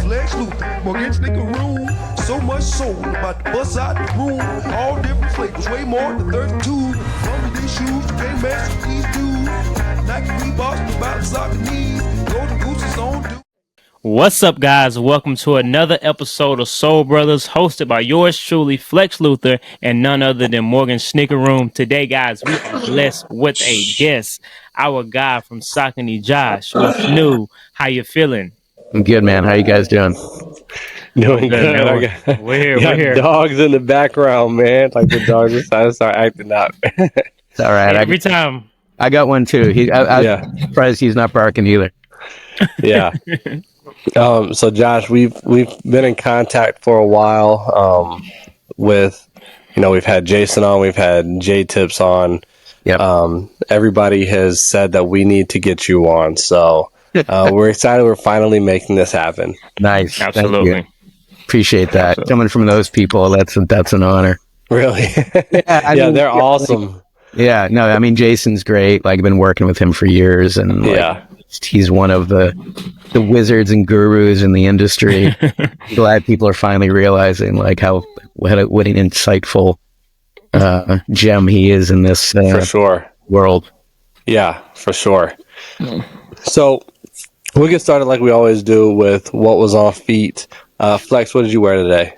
Flex Luther, Morgan Sneaker Room. So much soul, about to bust out the room. All different flavors, way more than 32. From these shoes, you can't mess with these dudes. Nike Reeboks, about Saucony. Golden Gooses on do. What's up, guys? Welcome to another episode of Soul Brothers, hosted by yours truly, Flex Luther, and none other than Morgan Sneaker Room. Today, guys, we are blessed with a guest, our guy from Saucony, Josh. What's new? How you feeling? I'm good, man. How you guys doing? Doing good. We're here. Dogs in the background, man. Like the dogs decided to start acting up. It's all right. Every time. I got one too. I'm surprised he's not barking either. Yeah. So Josh, we've been in contact for a while. With we've had Jason on, we've had J-Tips on. Yep. Everybody has said that we need to get you on. So we're excited. We're finally making this happen. Nice. Absolutely. Appreciate that. Absolutely. Coming from those people, that's an honor. Really? Yeah, they're awesome. Yeah, no, I mean, Jason's great. Like, I've been working with him for years, and he's one of the wizards and gurus in the industry. Glad people are finally realizing like what an insightful gem he is in this for sure world. Yeah, for sure. So we'll get started like we always do with what was on feet. Flex, what did you wear today?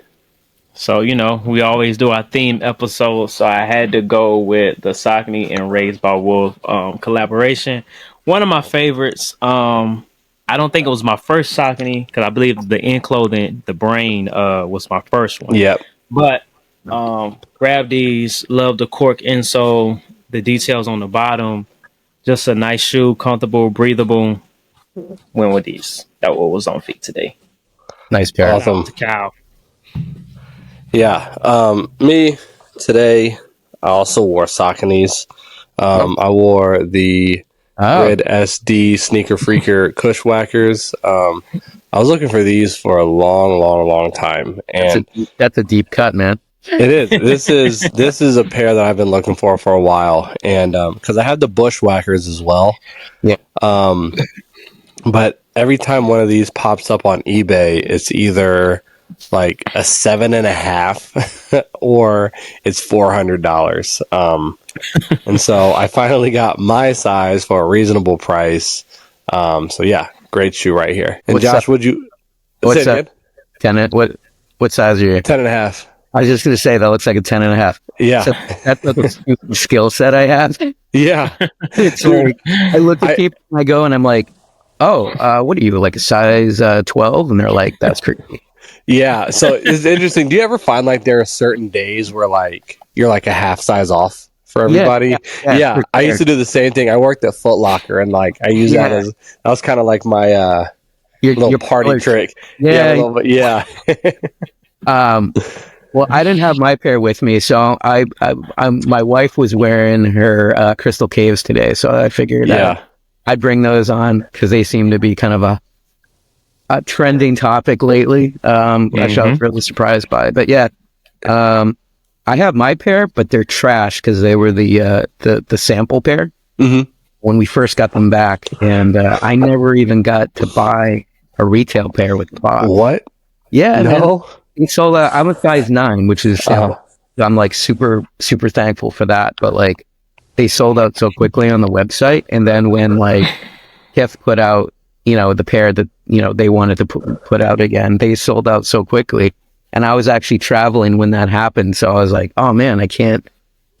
So, we always do our theme episode, so I had to go with the Saucony and Raised by Wolf collaboration. One of my favorites. I don't think it was my first Saucony, because I believe the in clothing, the brain, was my first one. Yep. But grab these, love the cork insole, the details on the bottom. Just a nice shoe, comfortable, breathable. Went with these. That was on feet today. Nice pair. Awesome. Cow. Yeah. Me today, I also wore Sauconys. I wore the Red SD Sneaker Freaker Cushwackers. I was looking for these for a long time, and that's a deep cut, man. It is. This is a pair that I've been looking for a while, and because I had the Bushwhackers as well. Yeah. But every time one of these pops up on eBay, it's either like a 7.5 or it's $400. And so I finally got my size for a reasonable price. So yeah, great shoe right here. And Josh, what's that? 10? What size are you? 10.5. I was just going to say that looks like a 10.5. Yeah. So that's the skill set I have. Yeah. It's like, I look at people and I go and I'm like, oh, what are you, like a size 12? And they're like, that's creepy. Yeah. So it's interesting. Do you ever find like there are certain days where like you're like a half size off for everybody? Yeah. I used to do the same thing. I worked at Foot Locker and like I use that was kind of like my your party trick. Yeah. Yeah. Well, I didn't have my pair with me, so my wife was wearing her Crystal Caves today, so I figured I'd bring those on because they seem to be kind of a trending topic lately. Which I was really surprised by. But yeah, I have my pair, but they're trash because they were the sample pair when we first got them back, and I never even got to buy a retail pair with the box. What? Yeah, no. So I'm a size 9, which is I'm like super thankful for that. But like they sold out so quickly on the website, and then when like Kith put out the pair that they wanted to put out again, they sold out so quickly. And I was actually traveling when that happened, so I was like, oh man, I can't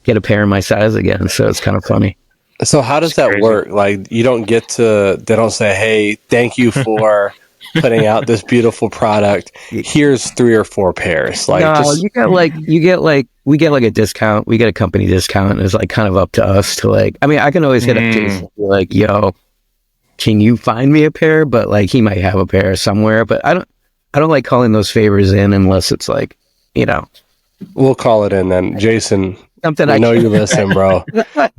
get a pair in my size again. So it's kind of funny. So how does that work? Like you don't get to, they don't say, hey, thank you for putting out this beautiful product. Here's 3 or 4 pairs. Like, no, we get like a discount. We get a company discount. And it's like kind of up to us to like. I mean, I can always hit up Jason and be like, yo, can you find me a pair? But like, he might have a pair somewhere. But I don't like calling those favors in unless it's like, We'll call it in then, Jason. Something I know you listen, bro.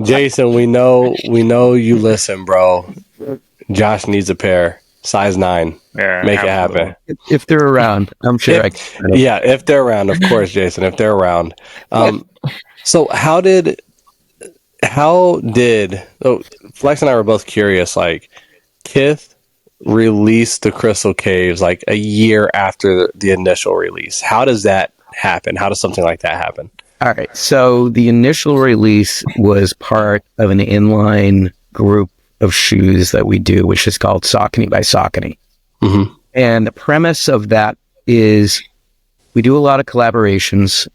Jason, we know you listen, bro. Josh needs a pair. Size 9. Yeah, make it happen. If they're around, I'm sure I can. Yeah, if they're around, of course, Jason. If they're around. So how did Flex and I were both curious, like Kith released the Crystal Caves like a year after the initial release. How does that happen? How does something like that happen? All right. So the initial release was part of an inline group of shoes that we do, which is called Saucony by Saucony. Mm-hmm. And the premise of that is we do a lot of collaborations,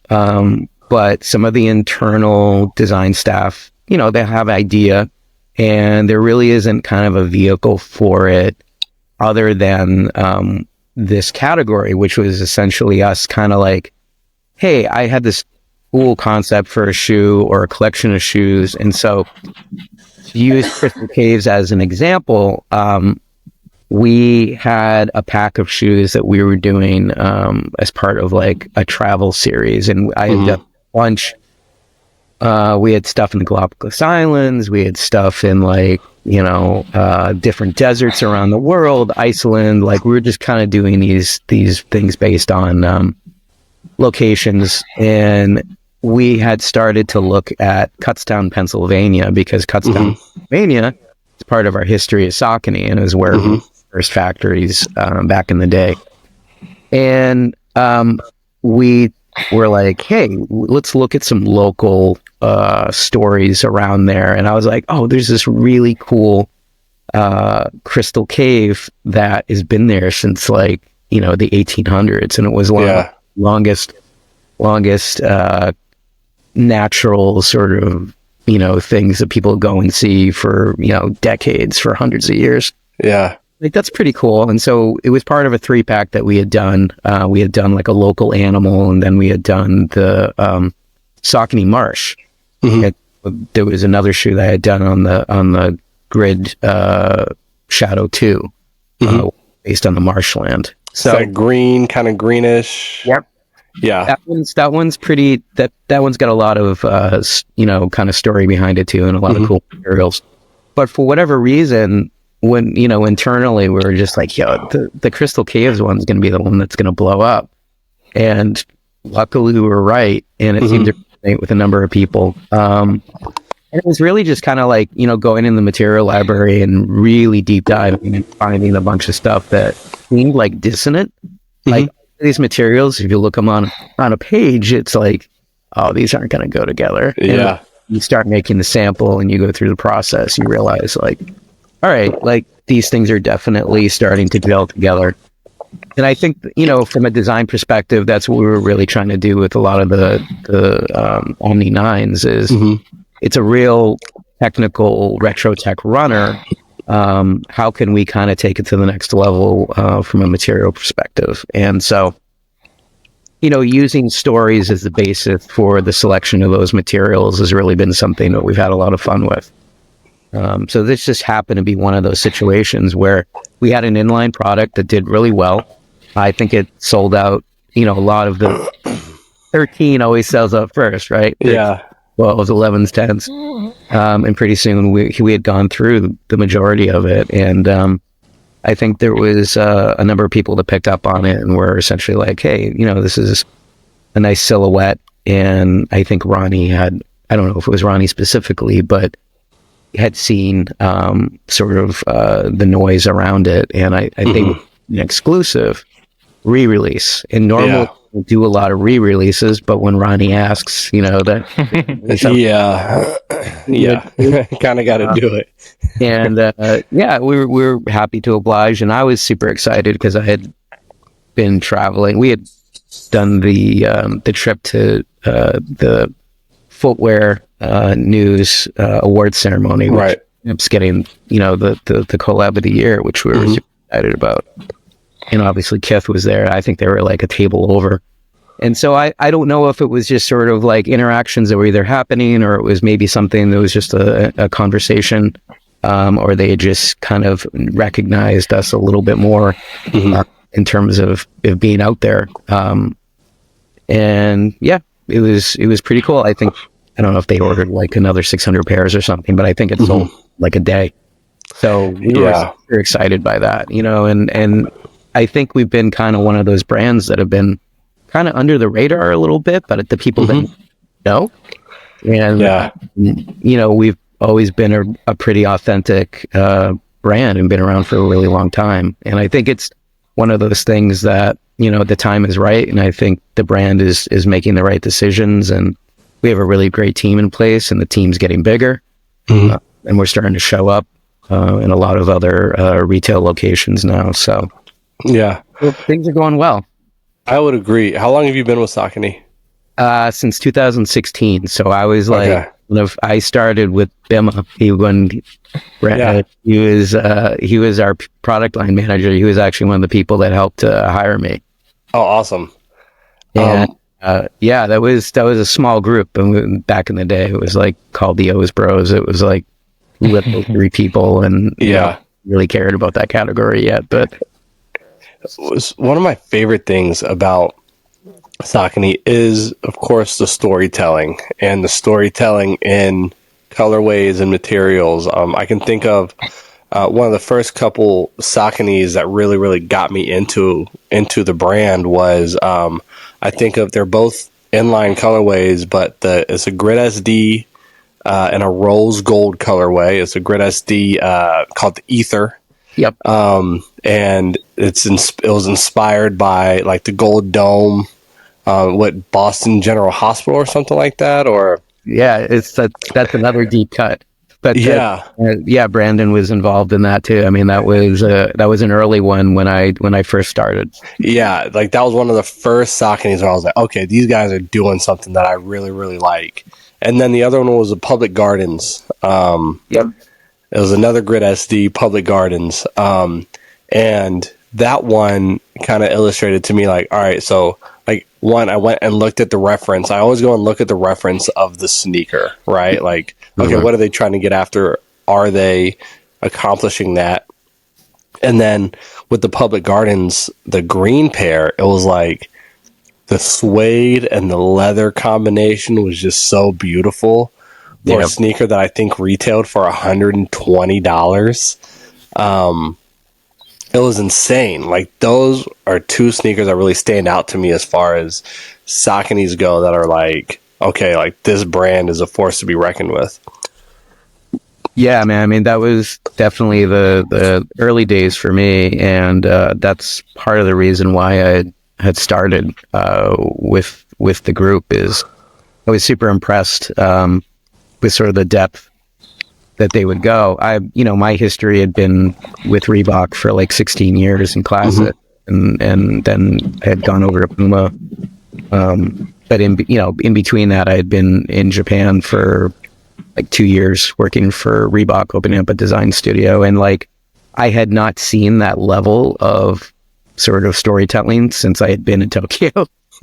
but some of the internal design staff, you know, they have idea, and there really isn't kind of a vehicle for it other than this category, which was essentially us kind of like, hey, I had this cool concept for a shoe or a collection of shoes. And so to use Crystal Caves as an example, we had a pack of shoes that we were doing as part of like a travel series. And I had done a bunch. We had stuff in the Galapagos Islands. We had stuff in like, you know, different deserts around the world, Iceland. Like we were just kind of doing these things based on locations. And we had started to look at Kutztown, Pennsylvania, because Kutztown, Pennsylvania is part of our history as Saucony, and it was where we first factories back in the day. And we were like, hey, let's look at some local stories around there. And I was like, oh, there's this really cool Crystal Cave that has been there since like, you know, the 1800s. And it was one of the longest natural sort of, you know, things that people go and see for, you know, decades, for hundreds of years. Yeah. Like, that's pretty cool. And so it was part of a 3-pack that we had done. We had done like a local animal, and then we had done the Saucony Marsh. There was another shoe that I had done on the grid Shadow 2, based on the marshland. So that green, kind of greenish. Yep. Yeah. That one's pretty. That one's got a lot of you know, kind of story behind it too, and a lot of cool materials. But for whatever reason, when, you know, internally we were just like, yo, the Crystal Caves one's going to be the one that's going to blow up. And luckily we were right, and it seemed to resonate with a number of people. And it was really just kind of like, you know, going in the material library and really deep diving and finding a bunch of stuff that seemed like dissonant. Like these materials, if you look them on a page, it's like, oh, these aren't going to go together. Yeah. And you start making the sample and you go through the process, you realize like, all right, like these things are definitely starting to gel together. And I think, you know, from a design perspective, that's what we were really trying to do with a lot of the Omni 9s is it's a real technical retro tech runner. How can we kind of take it to the next level from a material perspective? And so, you know, using stories as the basis for the selection of those materials has really been something that we've had a lot of fun with. So this just happened to be one of those situations where we had an inline product that did really well. I think it sold out, you know, a lot of the 13 always sells out first, right? Yeah. Well, it was 11s, 10s. And pretty soon we had gone through the majority of it. And I think there was a number of people that picked up on it and were essentially like, hey, you know, this is a nice silhouette. And I think Ronnie had, I don't know if it was Ronnie specifically, but had seen sort of the noise around it. And I think an exclusive re-release. And normally we do a lot of re-releases, but when Ronnie asks, you know, that kind of got to do it. And we were happy to oblige, and I was super excited because I had been traveling. We had done the trip to the footwear news award ceremony, which it's getting, you know, the collab of the year, which we were super excited about. And obviously Kith was there. I think they were like a table over. And so I don't know if it was just sort of like interactions that were either happening, or it was maybe something that was just a conversation, or they just kind of recognized us a little bit more in terms of being out there. And yeah, it was pretty cool. I think, I don't know if they ordered like another 600 pairs or something, but I think it sold like a day. So we were super excited by that, you know, and I think we've been kind of one of those brands that have been kind of under the radar a little bit, but the people that know. And, you know, we've always been a pretty authentic brand and been around for a really long time. And I think it's one of those things that, the time is right. And I think the brand is making the right decisions, and we have a really great team in place, and the team's getting bigger. And we're starting to show up in a lot of other retail locations now. So yeah, things are going well. I would agree. How long have you been with Saucony? Since 2016. So I was like, Okay. I started with Bima. He was our product line manager. He was actually one of the people that helped hire me. Oh, awesome. And that was a small group. And back in the day, it was like called the O's Bros. It was like little 3 people, and really cared about that category yet. But it was one of my favorite things about Saucony is, of course, the storytelling, and the storytelling in colorways and materials. I can think of one of the first couple Sauconys that really, really got me into the brand was, I think of, they're both inline colorways, but it's a Grit SD and a rose gold colorway. It's a Grit SD called the Ether. Yep. And it was inspired by like the Gold Dome, Boston General Hospital or something like that, or that's another deep cut. But yeah, Brandon was involved in that too. I mean, that was an early one when I first started. Yeah, like that was one of the first Sauconys where I was like, okay, these guys are doing something that I really, really like. And then the other one was the Public Gardens. Yep. It was another Grit SD, Public Gardens. And that one kind of illustrated to me like, all right, so like one, I went and looked at the reference. I always go and look at the reference of the sneaker, right? Like, okay, what are they trying to get after? Are they accomplishing that? And then with the Public Gardens, the green pair, it was like the suede and the leather combination was just so beautiful for a sneaker that I think retailed for $120. It was insane. Like, those are 2 sneakers that really stand out to me as far as Sauconys go, that are like, okay, like this brand is a force to be reckoned with. Yeah, man. I mean, that was definitely the early days for me, and that's part of the reason why I had started with the group. Is I was super impressed with sort of the depth that they would go. My history had been with Reebok for like 16 years in Classic, and then I had gone over to Puma. But in between that, I had been in Japan for like 2 years working for Reebok, opening up a design studio. And like, I had not seen that level of sort of storytelling since I had been in Tokyo.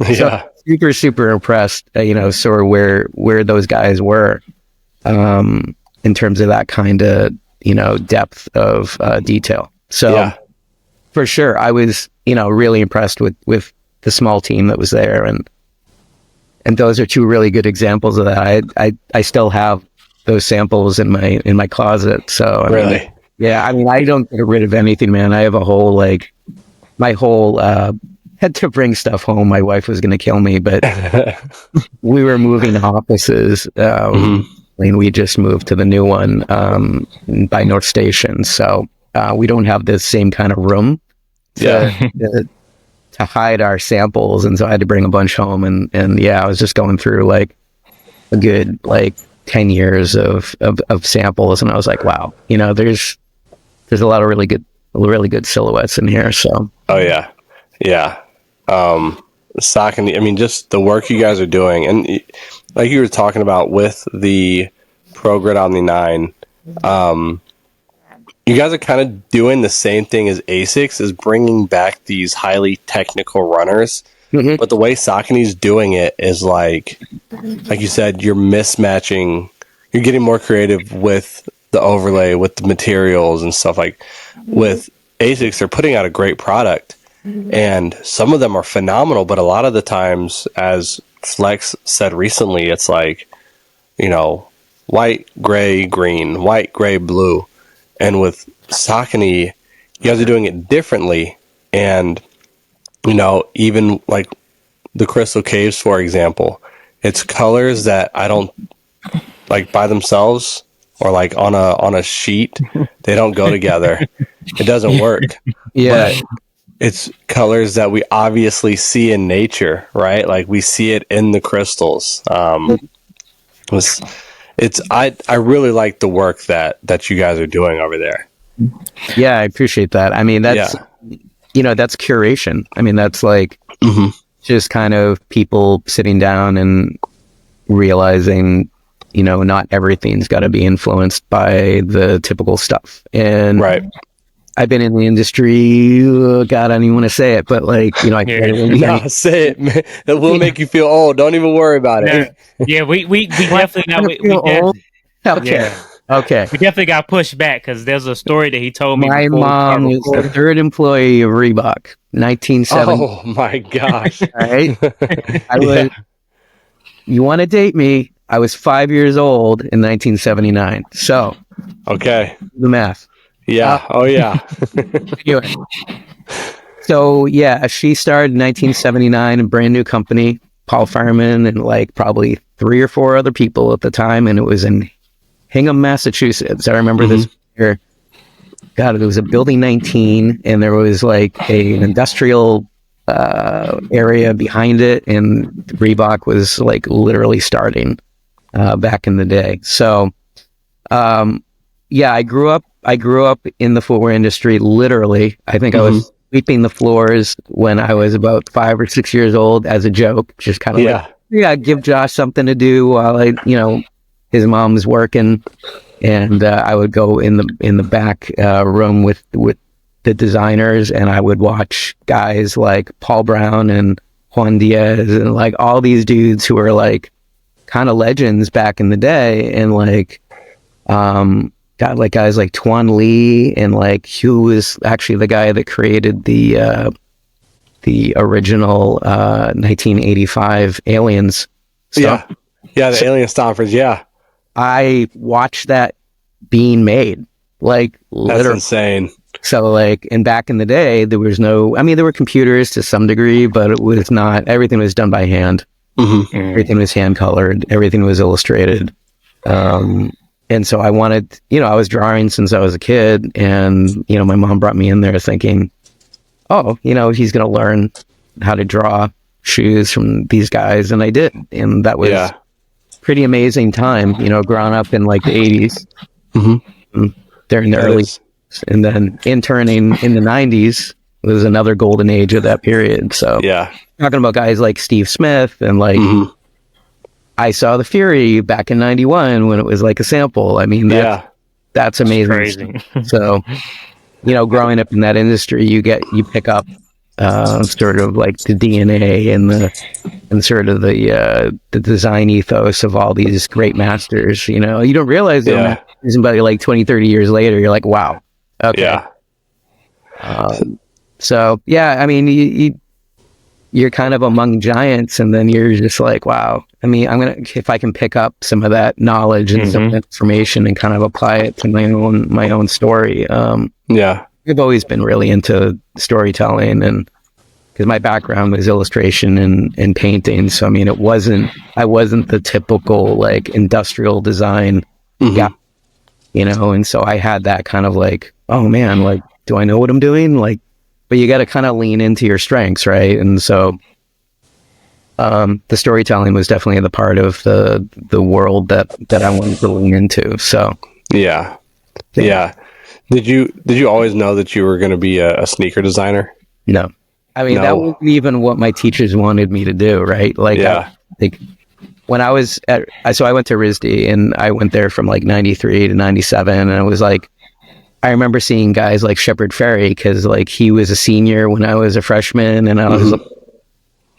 Yeah. So super impressed, sort of where those guys were, in terms of that kind of, depth of detail. So for sure, I was, really impressed with the small team that was there. And those are 2 really good examples of that. I still have those samples in my closet. So really, I don't get rid of anything, man. I have a whole had to bring stuff home. My wife was going to kill me, but we were moving offices. And we just moved to the new one by North Station. So we don't have the same kind of room to hide our samples, and so I had to bring a bunch home. And I was just going through like a good 10 years of samples, and I was like, wow, there's a lot of really good silhouettes in here. So Saucony, I mean, just the work you guys are doing, and like you were talking about with the Pro Grid Omni 9, you guys are kind of doing the same thing as ASICS, is bringing back these highly technical runners. But the way Saucony's doing it is like you said, you're mismatching, you're getting more creative with the overlay, with the materials and stuff. Like with ASICS, they're putting out a great product, and some of them are phenomenal, but a lot of the times, as Flex said recently, it's like, white, gray, green, white, gray, blue. And with Saucony, you guys are doing it differently. And, even like the Crystal Caves, for example, it's colors that I don't like by themselves. or like on a sheet, they don't go together. It doesn't work. Yeah. But it's colors that we obviously see in nature, right? Like we see it in the crystals. I really like the work that you guys are doing over there. Yeah, I appreciate that. I mean, that's that's curation. I mean, that's like just kind of people sitting down and realizing, not everything's got to be influenced by the typical stuff. And right. I've been in the industry, God, I don't even want to say it, but like, No, say it, man. It will make you feel old. Don't even worry about it. Yeah, we definitely not. Okay. Okay. We definitely got pushed back because there's a story that he told me. My mom was the third employee of Reebok, 1970. Oh my gosh! Right? You want to date me? I was 5 years old in 1979. So, okay, the math. Yeah. Anyway. So yeah, she started in 1979, a brand new company, Paul Fireman, and like probably 3 or 4 other people at the time, and it was in Hingham, Massachusetts. I remember this year. God, it was a building 19, and there was like an industrial area behind it, and Reebok was like literally starting back in the day. So, yeah, I grew up in the footwear industry. Literally, I think I was sweeping the floors when I was about 5 or 6 years old as a joke, just kind of give Josh something to do while his mom was working, and I would go in the back room with the designers, and I would watch guys like Paul Brown and Juan Diaz and like all these dudes who were like kind of legends back in the day, and like got like guys like Tuan Lee, and like who was actually the guy that created the original 1985 Aliens stuff. Yeah, the Alien Stompers. Yeah, I watched that being made, like literally. That's insane. So like, and back in the day, there was no, I mean, there were computers to some degree, but it was not, everything was done by hand. Everything was hand colored. Everything was illustrated. And so I wanted, I was drawing since I was a kid, and, my mom brought me in there thinking, oh, he's going to learn how to draw shoes from these guys. And I did. And that was pretty amazing time, growing up in like the 80s, during the early, and then interning in the 90s was another golden age of that period. So talking about guys like Steve Smith, and like, I saw the Fury back in 91 when it was like a sample. I mean, that's amazing. So, growing up in that industry, you pick up sort of like the DNA and sort of the design ethos of all these great masters. You don't realize that but like 20, 30 years later, you're like, wow. Okay. So yeah, I mean, you're kind of among giants, and then you're just like, wow. I mean, if I can pick up some of that knowledge and some information and kind of apply it to my own story. I've always been really into storytelling, and because my background was illustration and painting. So, I mean, I wasn't the typical like industrial design guy, and so I had that kind of like, oh man, like, do I know what I'm doing? Like, but you got to kind of lean into your strengths, right? And so, the storytelling was definitely the part of the world that I wanted to lean into. So, yeah. Did you always know that you were going to be a sneaker designer? No, I mean, that wasn't even what my teachers wanted me to do, right? Like, when I was so I went to RISD, and I went there from like 93 to 97, and it was like, I remember seeing guys like Shepard Fairey, because like he was a senior when I was a freshman, and I was,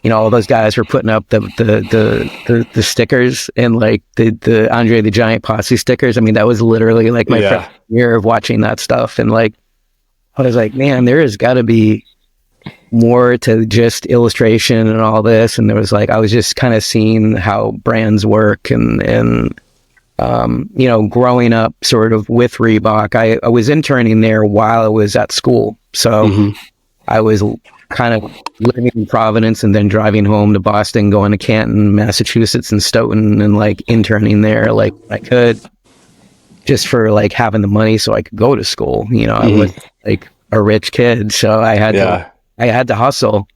all those guys were putting up the stickers, and like the Andre the Giant Posse stickers. I mean, that was literally like my freshman year of watching that stuff, and like I was like, man, there has got to be more to just illustration and all this. And there was like, I was just kind of seeing how brands work, and growing up sort of with Reebok, I was interning there while I was at school. So I was kind of living in Providence and then driving home to Boston, going to Canton, Massachusetts, and Stoughton, and like interning there like I could. just for like having the money so I could go to school. You know, I was like a rich kid, so I had to hustle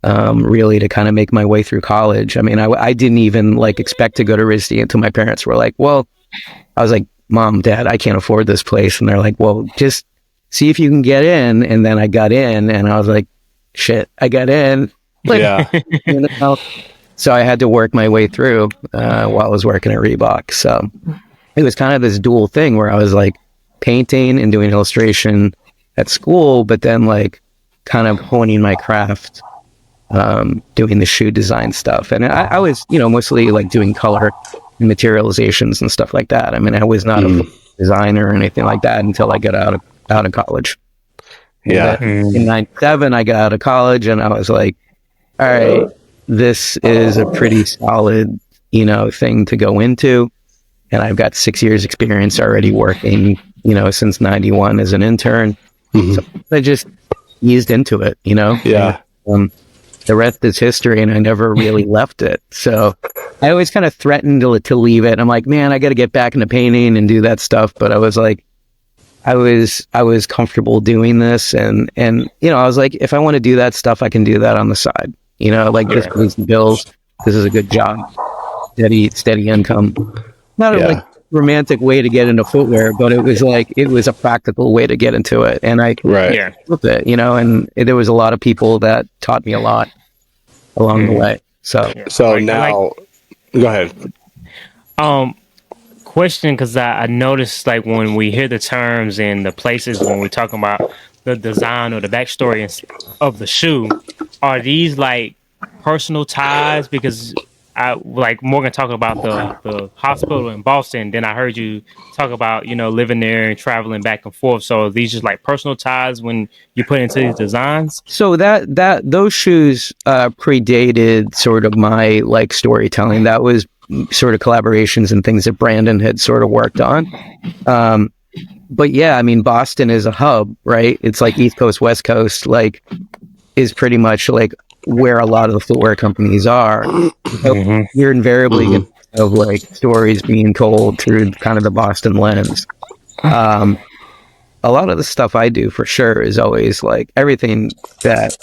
really to kind of make my way through college. I mean, I didn't even like expect to go to RISD until my parents were like, well, I was like, Mom, Dad, I can't afford this place. And they're like, well, just see if you can get in. And then I got in and I was like, shit, I got in. Like, you know? So I had to work my way through while I was working at Reebok. So it was kind of this dual thing where I was like painting and doing illustration at school, but then like kind of honing my craft, doing the shoe design stuff. And I was, you know, mostly like doing color and materializations and stuff like that. I mean, I was not a designer or anything like that until I got out of college. In 97, I got out of college and I was like, all right, this is a pretty solid, you know, thing to go into. And I've got 6 years experience already working, you know, since 91 as an intern. So I just eased into it, you know? And, the rest is history, and I never really left it. So I always kind of threatened to leave it. I'm like, man, I got to get back into painting and do that stuff. But I was like, I was comfortable doing this, and you know, I was like, if I want to do that stuff, I can do that on the side. You know, like this pays the bills. This is a good job, steady income. Not a like romantic way to get into footwear, but it was a practical way to get into it, and I with it, you know. And there was a lot of people that taught me a lot along the way. So now, go ahead. Question, because I noticed like when we hear the terms and the places when we're talking about the design or the backstory of the shoe, are these like personal ties? Because I like Morgan talking about the hospital in Boston. Then I heard you talk about, you know, living there and traveling back and forth. So are these just like personal ties when you put into these designs? So those shoes predated sort of my like storytelling. That was sort of collaborations and things that Brandon had sort of worked on. But yeah, I mean, Boston is a hub, right? It's like East Coast, West Coast, like is pretty much like where a lot of the footwear companies are. So you're invariably going to have like stories being told through kind of the Boston lens. A lot of the stuff I do for sure is always like everything that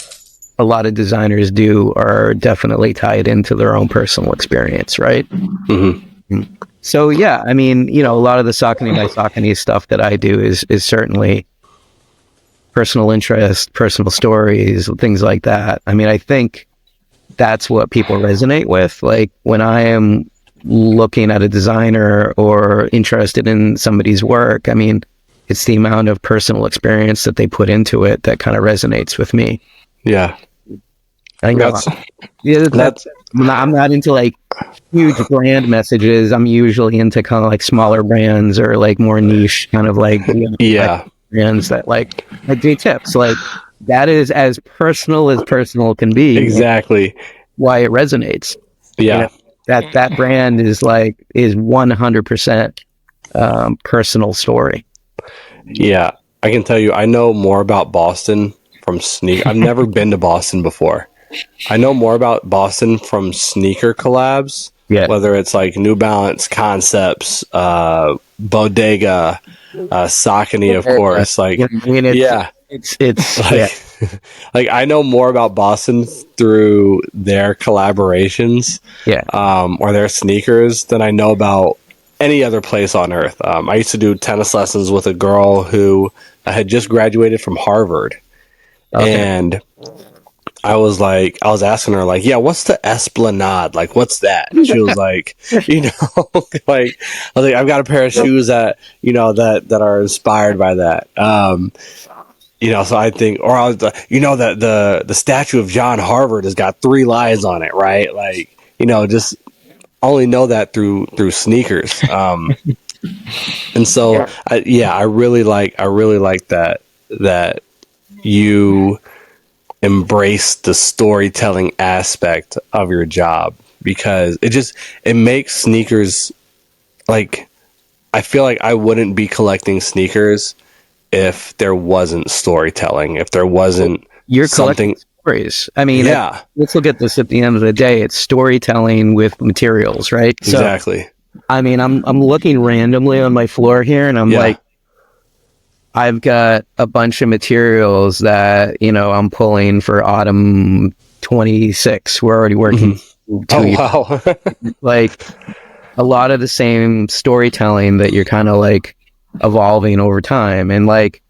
a lot of designers do are definitely tied into their own personal experience, right? So yeah, I mean, you know, a lot of the Saucony by Saucony stuff that I do is certainly personal interest, personal stories, things like that. I mean, I think that's what people resonate with. Like when I am looking at a designer or interested in somebody's work, I mean, it's the amount of personal experience that they put into it that kind of resonates with me. Yeah. I'm not into like huge brand messages. I'm usually into kind of like smaller brands or like more niche kind of like, you know, like brands that like J-Tips. Like that is as personal can be. Exactly. Why it resonates. Yeah. You know, that brand is 100% personal story. Yeah. I can tell you, I know more about Boston from I've never been to Boston before. I know more about Boston from sneaker collabs, whether it's like New Balance, Concepts, Bodega, Saucony, of course. Like, it's like, like I know more about Boston through their collaborations, or their sneakers than I know about any other place on earth. I used to do tennis lessons with a girl who had just graduated from Harvard, and I was asking her, like, yeah, what's the Esplanade? Like, what's that? And she was like, you know, like, I was like, I've got a pair of shoes that, you know, that are inspired by that. You know, so I think, or I was, you know, that the statue of John Harvard has got 3 lions on it, right? Like, you know, just only know that through sneakers. And so, I really like that you embrace the storytelling aspect of your job, because it makes sneakers, like, I feel like I wouldn't be collecting sneakers if there wasn't storytelling, if there wasn't something. Stories. I mean, let's look at this at the end of the day. It's storytelling with materials, right? Exactly. So I mean, I'm looking randomly on my floor here, and I'm like, I've got a bunch of materials that, you know, I'm pulling for autumn 26. We're already working. Wow. Like a lot of the same storytelling that you're kind of like evolving over time. And like,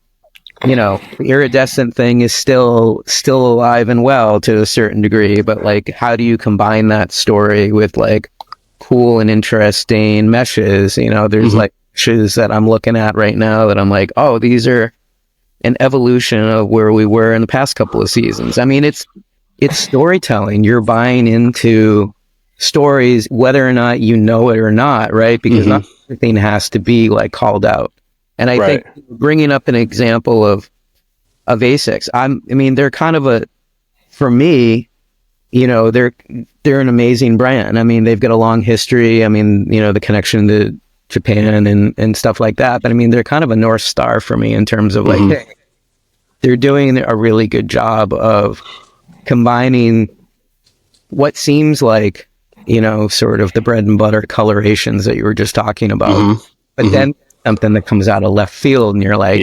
you know, the iridescent thing is still alive and well to a certain degree, but like, how do you combine that story with like cool and interesting meshes? You know, there's like meshes that I'm looking at right now that I'm like, oh, these are an evolution of where we were in the past couple of seasons. I mean, it's storytelling. You're buying into stories, whether or not you know it or not, right? Because not everything has to be like called out. And I think bringing up an example of ASICS, I mean, they're kind of for me, you know, they're an amazing brand. I mean, they've got a long history. I mean, you know, the connection to Japan and stuff like that. But I mean, they're kind of a North Star for me in terms of like, hey, they're doing a really good job of combining what seems like, you know, sort of the bread and butter colorations that you were just talking about. But then something that comes out of left field and you're like,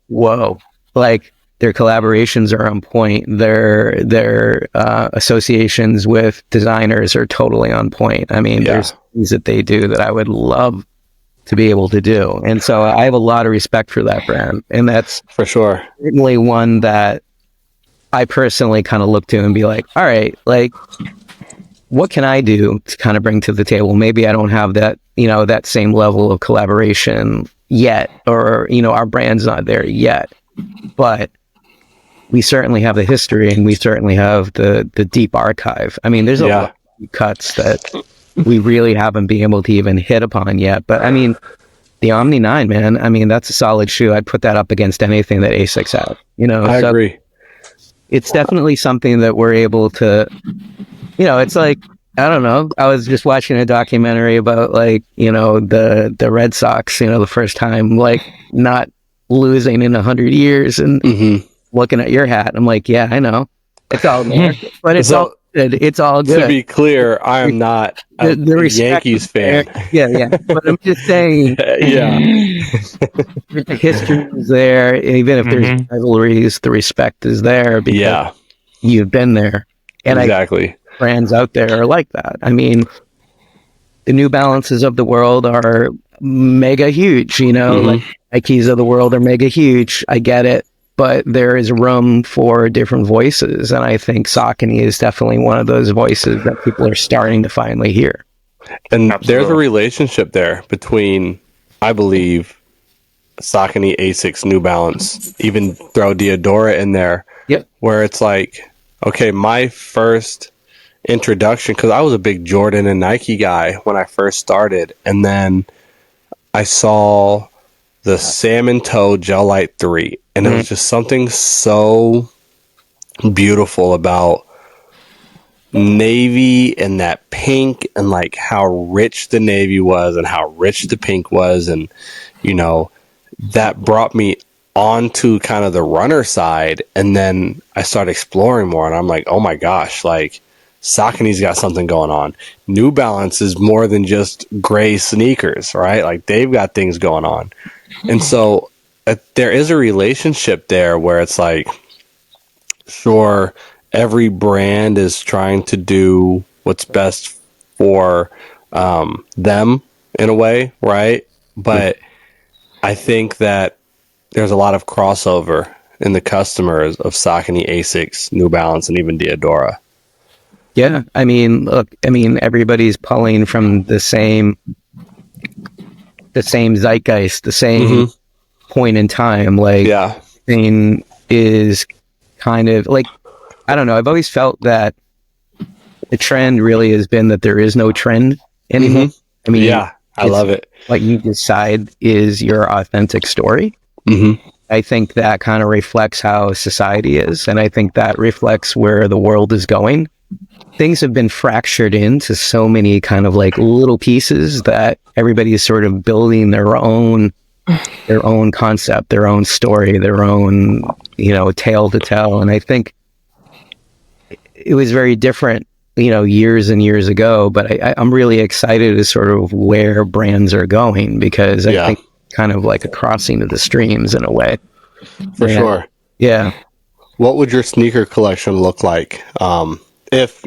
whoa, like their collaborations are on point. Their associations with designers are totally on point. I mean, there's things that they do that I would love to be able to do. And so I have a lot of respect for that brand. And that's for sure certainly one that I personally kind of look to and be like, all right, like, what can I do to kind of bring to the table? Maybe I don't have that, you know, that same level of collaboration yet, or, you know, our brand's not there yet, but we certainly have the history and we certainly have the deep archive. I mean, there's a lot of cuts that we really haven't been able to even hit upon yet. But I mean, the Omni 9, man, I mean, that's a solid shoe. I'd put that up against anything that ASICS have, you know? I agree. It's definitely something that we're able to, you know, it's like, I don't know. I was just watching a documentary about like, you know, the Red Sox, you know, the first time like not losing in 100 years and looking at your hat. I'm like, yeah, I know. It's all there, but it's all good. It's all good. To be clear, I am not a Yankees fan. Yeah. But I'm just saying, the history is there. Even if there's rivalries, the respect is there because you've been there. And exactly. Brands out there are like that. I mean, the New Balances of the world are mega huge, you know, like Nikes of the world are mega huge. I get it, but there is room for different voices. And I think Saucony is definitely one of those voices that people are starting to finally hear. And there's a relationship there between, I believe, Saucony, ASICS, New Balance, even throw Diadora in there, where it's like, okay, my first introduction, because I was a big Jordan and Nike guy when I first started, and then I saw the Salmon Toe Gel Light 3, and it was just something so beautiful about navy and that pink and like how rich the navy was and how rich the pink was, and you know, that brought me onto kind of the runner side, and then I started exploring more, and I'm like, oh my gosh, like Saucony's got something going on. New Balance is more than just gray sneakers, right? Like they've got things going on. And so there is a relationship there where it's like, sure, every brand is trying to do what's best for them in a way, right? But I think that there's a lot of crossover in the customers of Saucony, ASICS, New Balance, and even Diadora. Yeah, I mean, look, I mean, everybody's pulling from the same zeitgeist, the same point in time. Like, thing is kind of like, I don't know. I've always felt that the trend really has been that there is no trend anymore. I mean, I love it. What you decide is your authentic story. I think that kind of reflects how society is, and I think that reflects where the world is going. Things have been fractured into so many kind of like little pieces that everybody is sort of building their own concept, their own story, their own, you know, tale to tell. And I think it was very different years and years ago, but I'm really excited to sort of where brands are going, because I think kind of like a crossing of the streams in a way. For sure. Yeah. What would your sneaker collection look like? If,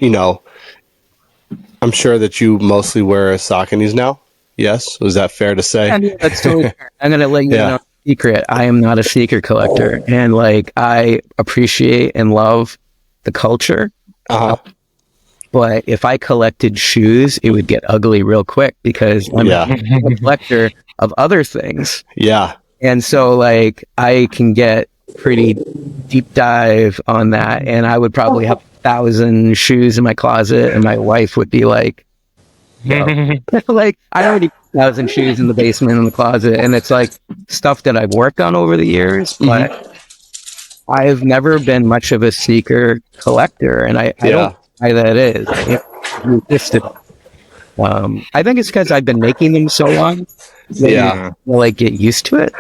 I'm sure that you mostly wear Sauconys now. Yes? Was that fair to say? Yeah, that's totally fair. I'm going to let you know a secret. I am not a sneaker collector, and like I appreciate and love the culture. But if I collected shoes, it would get ugly real quick, because I'm a collector of other things. Yeah. And so like I can get pretty deep dive on that, and I would probably have 1,000 shoes in my closet, and my wife would be like, like, I already have 1,000 shoes in the basement in the closet, and it's like stuff that I've worked on over the years, but I've never been much of a sneaker collector, and I don't know why that is. I think it's because I've been making them so long that you like get used to it.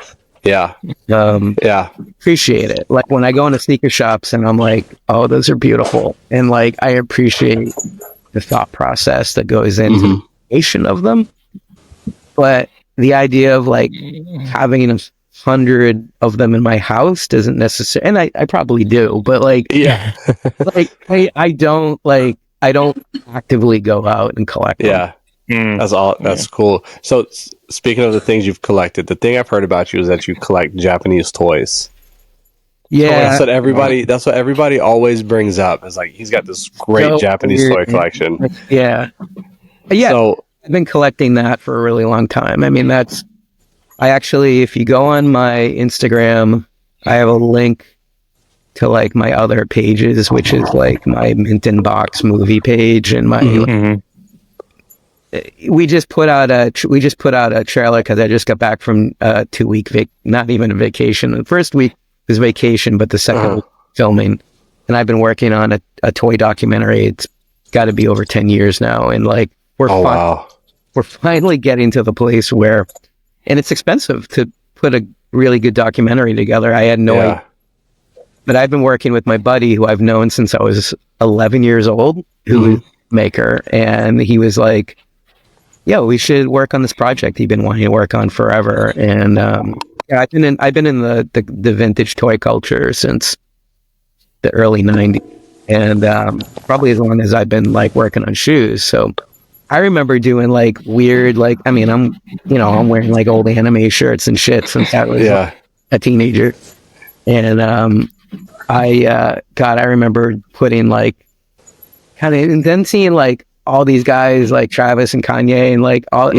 Appreciate it. Like when I go into sneaker shops and I'm like, oh, those are beautiful, and like I appreciate the thought process that goes into the creation of them. But the idea of like having 100 of them in my house doesn't necessarily, and I probably do, but like like I don't actively go out and collect them. That's cool. So speaking of the things you've collected, the thing I've heard about you is that you collect Japanese toys. That's what everybody always brings up. Is like he's got this great Japanese toy collection. So I've been collecting that for a really long time. I mean, I actually, if you go on my Instagram, I have a link to like my other pages, which is like my Mint in Box movie page, and my we just put out a trailer because I just got back from 2-week not even a vacation. The first week was vacation, but the second week filming, and I've been working on a toy documentary. It's got to be over 10 years now, and like we're finally getting to the place where, and it's expensive to put a really good documentary together. I had no idea. But I've been working with my buddy who I've known since I was 11 years old, who is a maker, and he was like, "Yo, we should work on this project he'd been wanting to work on forever." And I've been in the vintage toy culture since the early 90s, and probably as long as I've been like working on shoes. So I remember doing like weird, like, I mean, I'm wearing like old anime shirts and shit since I was like, a teenager. And I remember putting like and then seeing like all these guys like Travis and Kanye and like all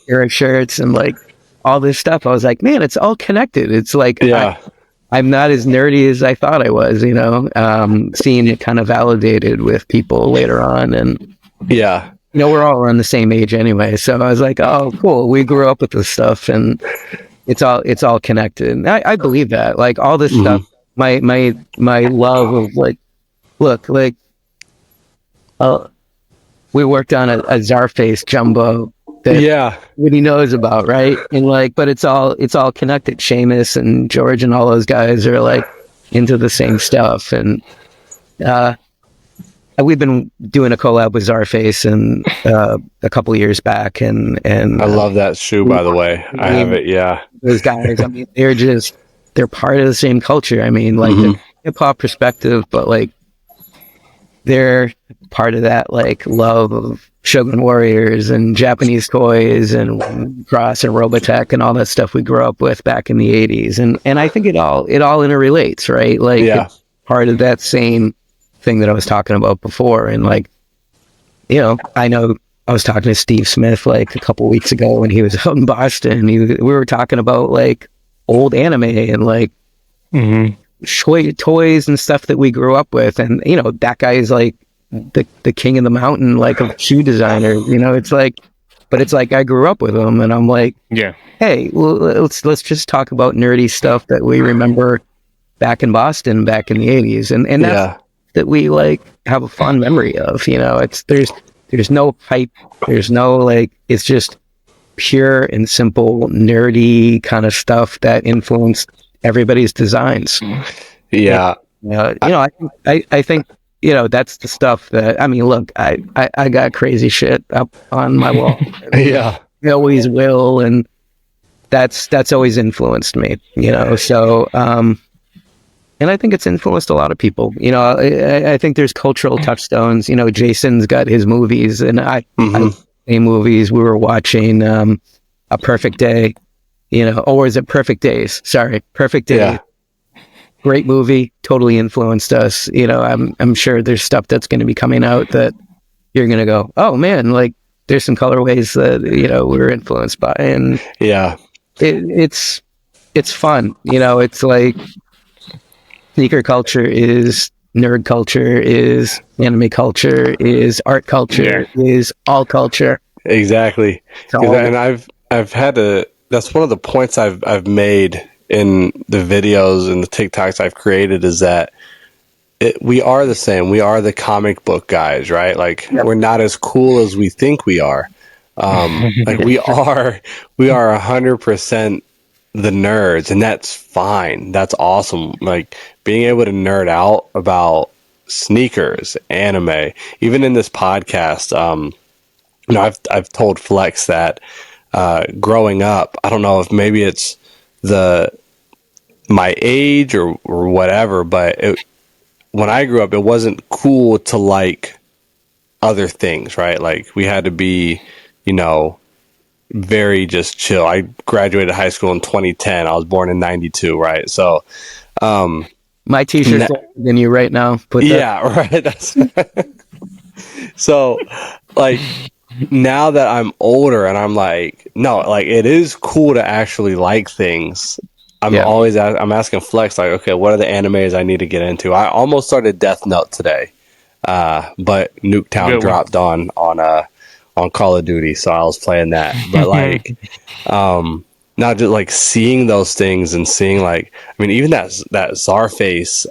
Eric shirts and like all this stuff. I was like, man, it's all connected. It's like, I'm not as nerdy as I thought I was, seeing it kind of validated with people later on. And we're all around the same age anyway. So I was like, oh, cool. We grew up with this stuff, and it's all connected. And I believe that, like all this stuff, my love of like, look, like, we worked on a Czarface jumbo that Woody knows about, right? And like, but it's all connected. Seamus and George and all those guys are like into the same stuff. And we've been doing a collab with Czarface and a couple of years back, and I love that shoe, by the way. I have it. Those guys, I mean, they're part of the same culture. I mean, like the hip hop perspective, but like they're part of that like love of Shogun Warriors and Japanese toys and Cross and Robotech and all that stuff we grew up with back in the 80s. And I think it all interrelates, right? Like it's part of that same thing that I was talking about before. And like, I know I was talking to Steve Smith like a couple weeks ago when he was out in Boston. We were talking about like old anime and like toys and stuff that we grew up with. And, that guy is like the king of the mountain, like a shoe designer, it's like, but it's like, I grew up with him and I'm like, hey, well, let's just talk about nerdy stuff that we remember back in Boston, back in the 80s. And that's that we like have a fond memory of, there's no hype. There's no like, it's just pure and simple nerdy kind of stuff that influenced everybody's designs. I think that's the stuff that, I mean, look, I got crazy shit up on my wall. Yeah. I always will. And that's always influenced me, so, and I think it's influenced a lot of people. I think there's cultural touchstones. Jason's got his movies, and I movies. We were watching A Perfect Day, or is it Perfect Days? Sorry, Perfect Day. Yeah. Great movie, totally influenced us. I'm sure there's stuff that's going to be coming out that you're going to go, oh man, like there's some colorways that we're influenced by, and yeah, it's fun. It's like sneaker culture is nerd culture, is anime culture, is art culture, is all culture. Exactly. And I've had that's one of the points I've made in the videos and the TikToks I've created, is that we are the same. We are the comic book guys, right? Like we're not as cool as we think we are. Like we are 100% the nerds, and that's fine. That's awesome. Like being able to nerd out about sneakers, anime, even in this podcast. I've told Flex that growing up, I don't know if maybe it's my age or whatever, but when I grew up, it wasn't cool to like other things, right? Like we had to be, very just chill. I graduated high school in 2010. I was born in 92, right? So, my t-shirt's older than you right now. Right. That's so, like, now that I'm older and I'm like, no, like it is cool to actually like things. I'm asking Flex, like, okay, what are the animes I need to get into? I almost started Death Note today, but Nuketown dropped on Call of Duty, so I was playing that. But like, not just like seeing those things and seeing like, I mean, even that Czarface,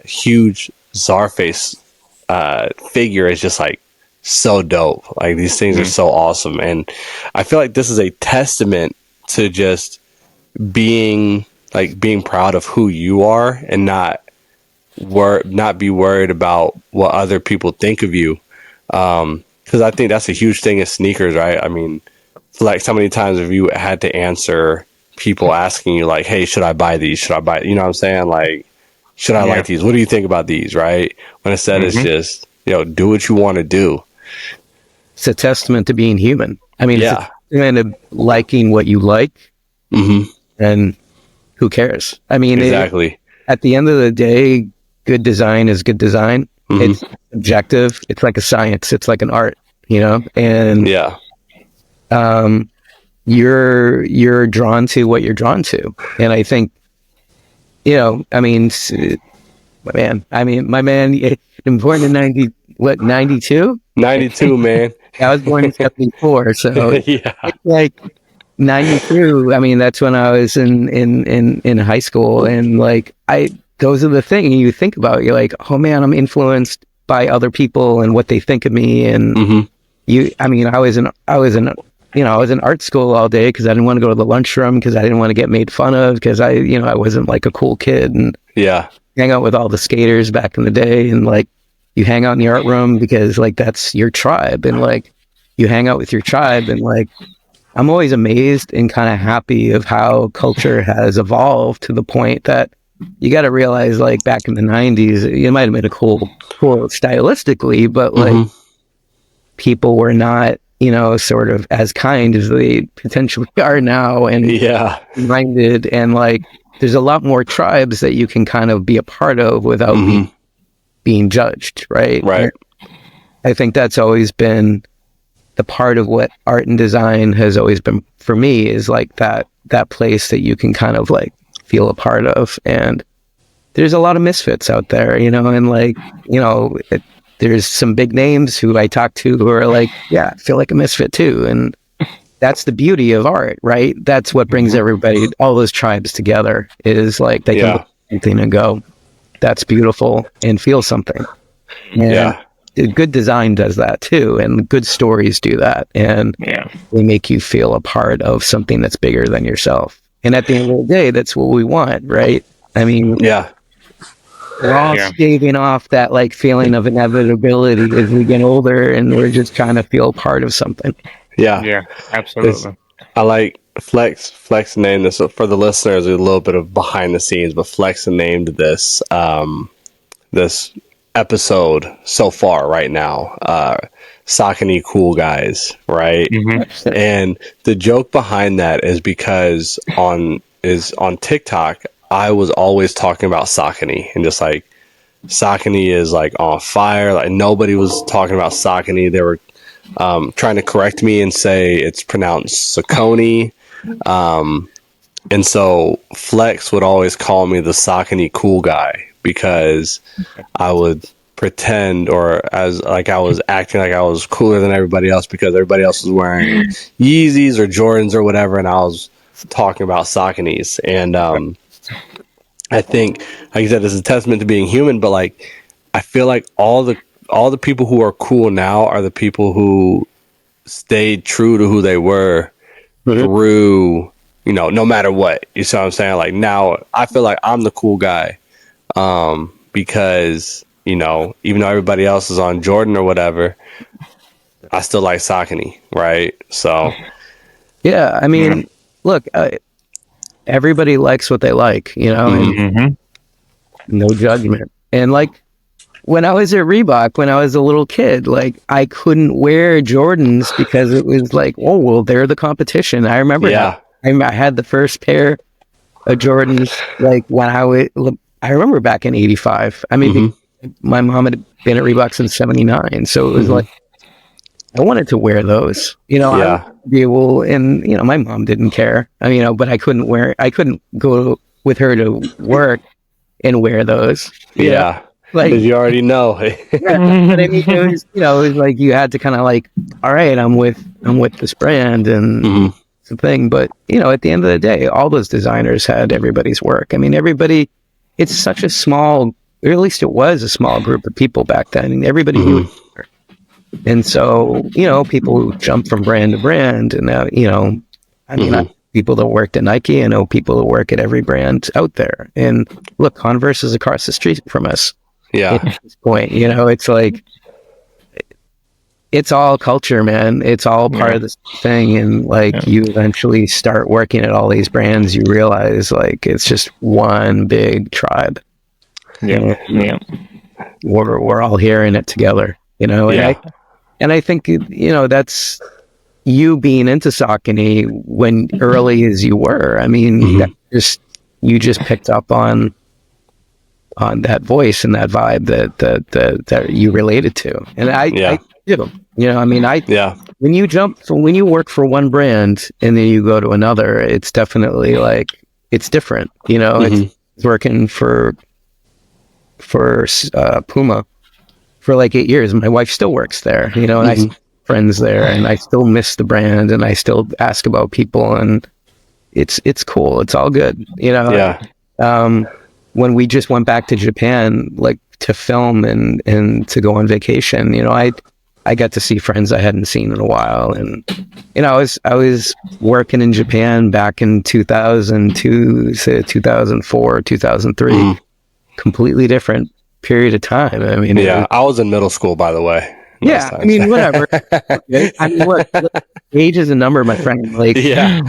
huge Czarface figure is just like so dope. Like these things are so awesome, and I feel like this is a testament to just being proud of who you are and not be worried about what other people think of you. Because I think that's a huge thing in sneakers, right? I mean, like how many times have you had to answer people asking you like, hey, should I buy these? Should I buy, you know what I'm saying? Like, should I like these? What do you think about these? Right? When instead it's just, do what you want to do. It's a testament to being human. I mean, it's a testament of liking what you like, and who cares? I mean, exactly. At the end of the day, good design is good design. It's objective. It's like a science. It's like an art, and you're drawn to what you're drawn to. And I think, I mean, my man, I'm born in 92? 92, man. I was born in 74. So it's like 92. I mean, that's when I was in high school. And like, those are the things you think about. You're like, oh man, I'm influenced by other people and what they think of me. And I was in art school all day because I didn't want to go to the lunchroom, because I didn't want to get made fun of, because I wasn't like a cool kid, and hang out with all the skaters back in the day. And like, you hang out in the art room because like, that's your tribe, and like you hang out with your tribe. And like, I'm always amazed and kind of happy of how culture has evolved to the point that you got to realize, like back in the 90s, it might have been cool stylistically, but like people were not, sort of as kind as they potentially are now, and minded, and like there's a lot more tribes that you can kind of be a part of without being judged, right? Right. I think that's always been the part of what art and design has always been for me, is like that place that you can kind of like feel a part of. And there's a lot of misfits out there, and like, there's some big names who I talk to who are like, I feel like a misfit too. And that's the beauty of art, right? That's what brings everybody, all those tribes together, is like they can look at something and go, that's beautiful, and feel something. And good design does that too, and good stories do that, and they make you feel a part of something that's bigger than yourself. And at the end of the day, that's what we want, right? I mean, we're all Yeah. shaving off that like feeling of inevitability as we get older, and we're just trying to feel part of something. Yeah. Yeah, absolutely. I like Flex named this for the listeners, a little bit of behind the scenes, but Flex named this this episode so far right now, Saucony Cool Guys, right? Mm-hmm. And the joke behind that is because on TikTok, I was always talking about Saucony and just like Saucony is like on fire. Like nobody was talking about Saucony. They were trying to correct me and say it's pronounced Saucony. And so Flex would always call me the Saucony cool guy because I would pretend or as like I was acting like I was cooler than everybody else because everybody else was wearing Yeezys or Jordans or whatever, and I was talking about Sauconys. And I think, like you said, this is a testament to being human, but like I feel like all the people who are cool now are the people who stayed true to who they were through, you know, no matter what. You see what I'm saying? Like now I feel like I'm the cool guy because, you know, even though everybody else is on Jordan or whatever, I still like Saucony, right? So yeah, I mean, look, everybody likes what they like, you know, and no judgment. And like when I was at Reebok, when I was a little kid, like I couldn't wear Jordans because it was like, oh, well, they're the competition. I remember I had the first pair of Jordans, like when I remember back in 85. I mean, my mom had been at Reebok since 79. So it was like, I wanted to wear those, you know, I would be able, and, you know, my mom didn't care, I mean, you know, but I couldn't go with her to work and wear those. Yeah. Like you already know. but I mean, it was, you know, it was like you had to kind of like, all right, I'm with this brand and it's a thing. But you know, at the end of the day, all those designers had everybody's work. I mean, everybody. It's such a small, or at least it was a small group of people back then. And everybody knew each other. And so, you know, people jump from brand to brand, and now, you know, I mean, I people that worked at Nike, I know people that work at every brand out there. And look, Converse is across the street from us. Yeah. At this point, you know, it's like it's all culture, man. It's all part of this thing, and like you eventually start working at all these brands, you realize like it's just one big tribe. We're all here in it together, you know. And I think, you know, that's you being into Saucony when early as you were. I mean, you just picked up on that voice and that vibe that you related to. And I do, you know, I mean, when you work for one brand and then you go to another, it's definitely like, it's different, you know. It's working for Puma for like 8 years. My wife still works there, you know, and I still have friends there, and I still miss the brand, and I still ask about people, and it's cool. It's all good, you know. When we just went back to Japan, like to film and to go on vacation, you know, I got to see friends I hadn't seen in a while. And, you know, I was working in Japan back in 2002, 2004, 2003, completely different period of time. I mean, I was in middle school, by the way. I mean, whatever. I mean, look, age is a number, my friend. Like, I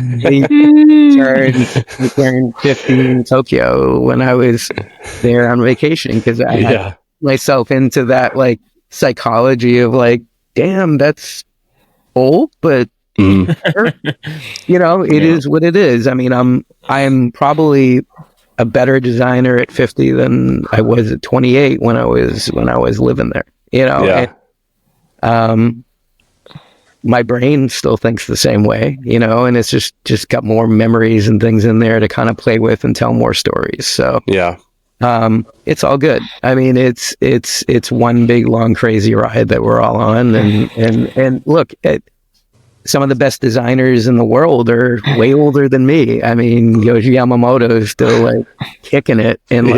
turned 50 in Tokyo when I was there on vacation, because I had myself into that like psychology of like, damn, that's old, but you know, it is what it is. I mean, I'm probably a better designer at 50 than I was at 28 when I was living there, you know. And, my brain still thinks the same way, you know, and it's just got more memories and things in there to kind of play with and tell more stories. So it's all good. I mean, it's one big long crazy ride that we're all on, and look, some of the best designers in the world are way older than me. I mean, Yoji Yamamoto is still like kicking it, and you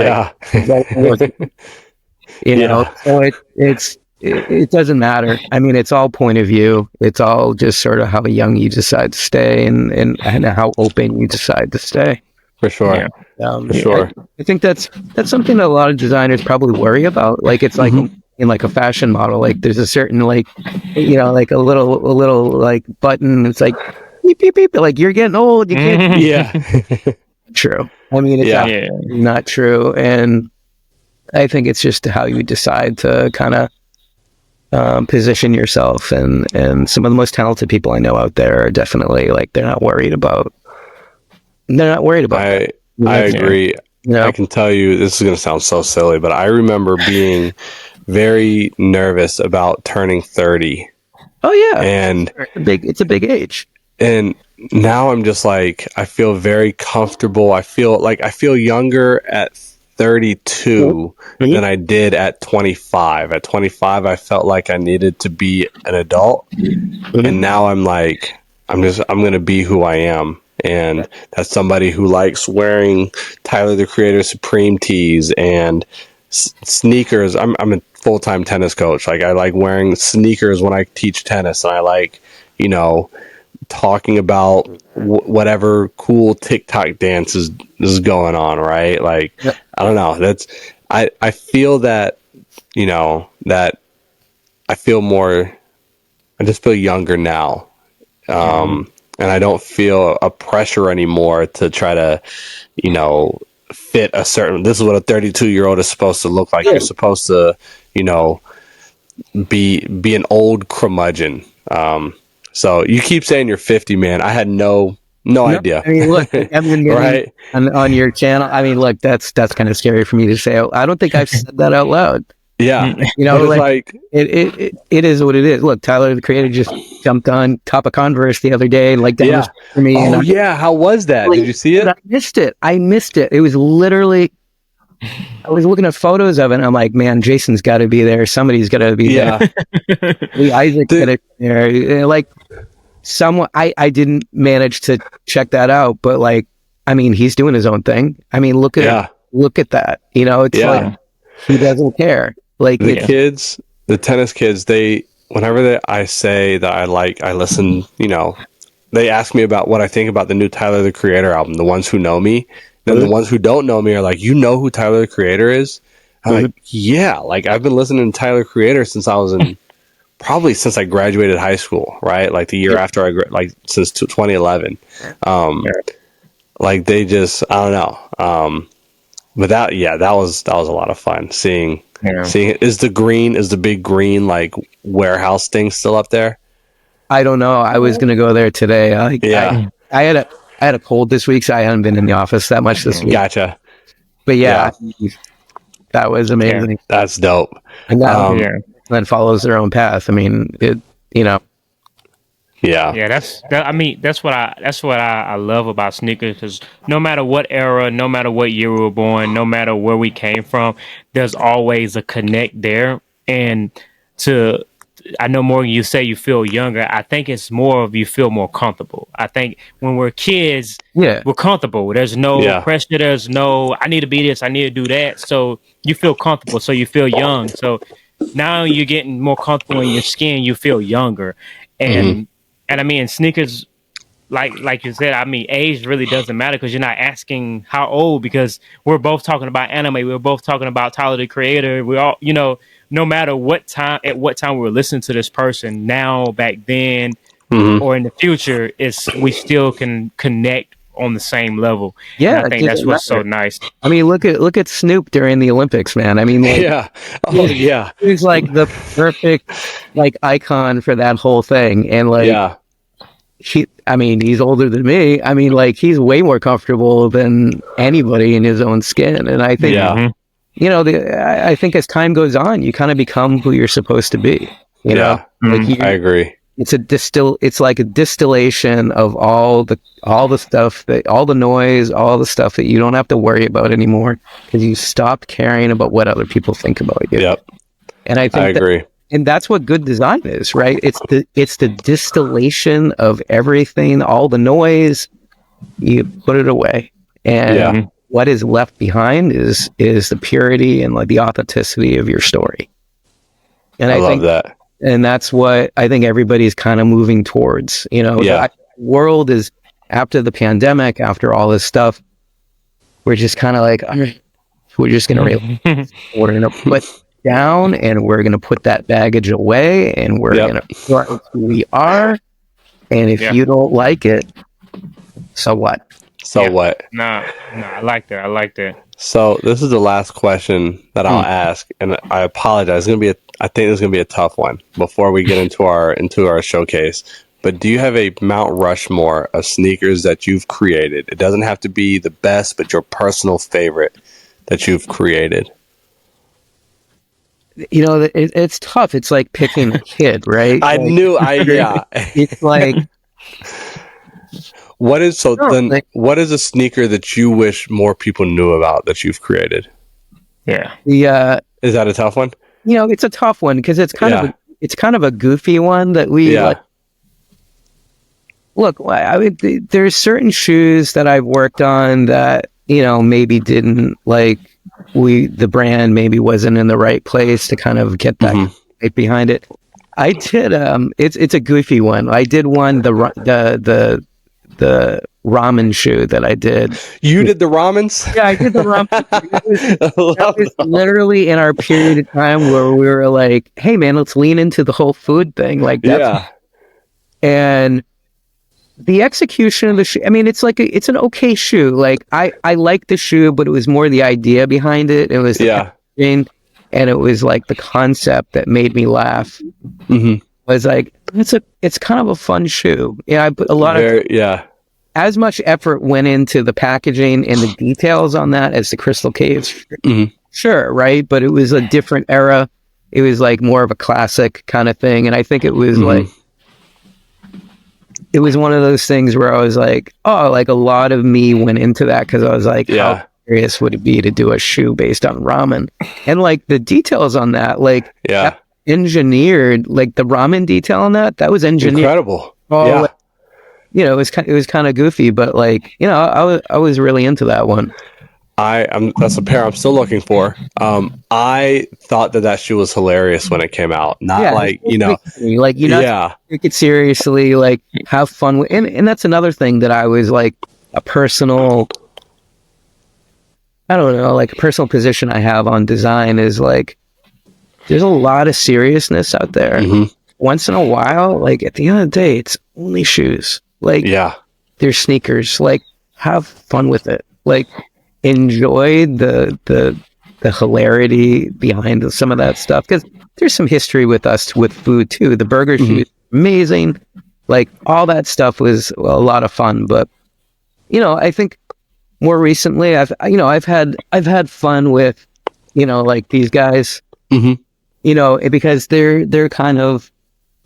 know, so it doesn't matter. I mean, it's all point of view. It's all just sort of how young you decide to stay and how open you decide to stay. For sure. Yeah. For sure. I think that's something that a lot of designers probably worry about. Like it's like in like a fashion model, like there's a certain like, you know, like a little like button. It's like beep beep beep. Like you're getting old. You can't. Yeah. True. I mean, it's Yeah. not true. And I think it's just how you decide to kind of position yourself. And some of the most talented people I know out there are definitely like they're not worried about. They're not worried about. I agree. Yeah. I can tell you, this is going to sound so silly, but I remember being very nervous about turning 30. Oh yeah, And it's a big age. And now I'm just like, I feel very comfortable. I feel younger at 32 than I did at 25. At 25, I felt like I needed to be an adult. And now I'm like, I'm going to be who I am. And that's somebody who likes wearing Tyler, the Creator Supreme tees and sneakers. I'm a full-time tennis coach. Like I like wearing sneakers when I teach tennis, and I like, you know, talking about whatever cool TikTok dance is going on, right? Like, I don't know. I feel that, you know, that I just feel younger now. And I don't feel a pressure anymore to try to, you know, fit a certain, this is what a 32-year-old is supposed to look like. You're supposed to, you know, be an old curmudgeon. So you keep saying you're 50, man. I had no idea. I mean, look, right on your channel. I mean, look, that's kind of scary for me to say. I don't think I've said that out loud. Yeah, you know, like it is what it is. Look, Tyler, the Creator, just jumped on top of Converse the other day, like that for me. Oh yeah, how was that? Did you see it? I missed it. It was literally. I was looking at photos of it, and I'm like, man, Jason's got to be there. Somebody's got to be there. Lee Isaac's got to be there. Like, someone, I didn't manage to check that out, but like, I mean, he's doing his own thing. I mean, look at that. You know, it's like he doesn't care. Like the tennis kids, I say that I listen, you know, they ask me about what I think about the new Tyler, the Creator album, the ones who know me. Then the ones who don't know me are like, you know who Tyler, the Creator is? I'm like, yeah, like I've been listening to Tyler, Creator since I was probably since I graduated high school, right? Like the year after since 2011. Like they just, I don't know. But that was a lot of fun seeing. Is the big green like warehouse thing still up there? I don't know. I was gonna go there today. I had a cold this week, so I haven't been in the office that much this week. Gotcha. But that was amazing. That's dope. And that follows their own path. I mean, you know. Yeah, that's what I love about sneakers, because no matter what era, no matter what year we were born, no matter where we came from, there's always a connect there. And I know, Morgan, you say you feel younger. I think it's more of you feel more comfortable. I think when we're kids, we're comfortable. There's no pressure. There's no, I need to be this, I need to do that. So you feel comfortable. So you feel young. So now you're getting more comfortable in your skin. You feel younger. And I mean, sneakers, like you said, I mean, age really doesn't matter, because you're not asking how old, because we're both talking about anime. We're both talking about Tyler, the Creator. We all, you know, no matter at what time we're listening to this person, now, back then, or in the future, we still can connect on the same level. Yeah, and I think that's what's so nice. I mean, look at Snoop during the Olympics, man. I mean, like, he's like the perfect like icon for that whole thing, and like, he's older than me. I mean, like, he's way more comfortable than anybody in his own skin, and I think, you know, I think as time goes on, you kind of become who you're supposed to be. You know, like I agree. It's like a distillation of all the stuff, all the noise, all the stuff that you don't have to worry about anymore, because you stop caring about what other people think about you. Yep. And I think I agree. And that's what good design is, right? It's the distillation of everything, all the noise, you put it away. And what is left behind is the purity and like the authenticity of your story. And I think love that. And that's what I think everybody's kind of moving towards. You know, the world is, after the pandemic, after all this stuff, we're just kind of like, all right, we're just gonna we're gonna put down, and we're gonna put that baggage away, and we're gonna realize who we are. And if you don't like it, so what? So what? No, I like that. I like that. So this is the last question that I'll ask, and I apologize. I think it's gonna be a tough one before we get into our showcase. But do you have a Mount Rushmore of sneakers that you've created? It doesn't have to be the best, but your personal favorite that you've created. You know, it's tough. It's like picking a kid, right? It's like, what is a sneaker that you wish more people knew about that you've created? Yeah. Is that a tough one? You know, it's a tough one because it's kind of a goofy one that we like. Look, there's certain shoes that I've worked on that, you know, maybe didn't like the brand maybe wasn't in the right place to kind of get that right behind it. I did it's a goofy one. I did one the ramen shoe that I did. You did the ramens? Yeah, I did the ramen. That was literally in our period of time where we were like, hey man, let's lean into the whole food thing. Like that. And the execution of the shoe, I mean, it's an okay shoe. Like I like the shoe, but it was more the idea behind it. It was the packaging, and it was like the concept that made me laugh. It was like, it's kind of a fun shoe. Yeah, I put a lot of as much effort went into the packaging and the details on that as the Crystal Cave. Sure, right? But it was a different era. It was like more of a classic kind of thing, and I think it was like. It was one of those things where I was like, oh, like a lot of me went into that because I was like, how serious would it be to do a shoe based on ramen? And like the details on that, like that engineered, like the ramen detail on that was engineered. Incredible. Like, you know, it was kind of goofy, but like, you know, I was really into that one. That's a pair I'm still looking for. I thought that shoe was hilarious when it came out. Not like, you know, like, you know, take it seriously, like have fun with, and that's another thing that I was like a personal position I have on design is like, there's a lot of seriousness out there. Once in a while, like at the end of the day, it's only shoes. Like, they're sneakers. Like, have fun with it. Like, enjoy the hilarity behind some of that stuff, because there's some history with us with food too. The burger shoot, amazing, like all that stuff was a lot of fun. But you know, I think more recently I've had fun with, you know, like these guys, you know, because they're kind of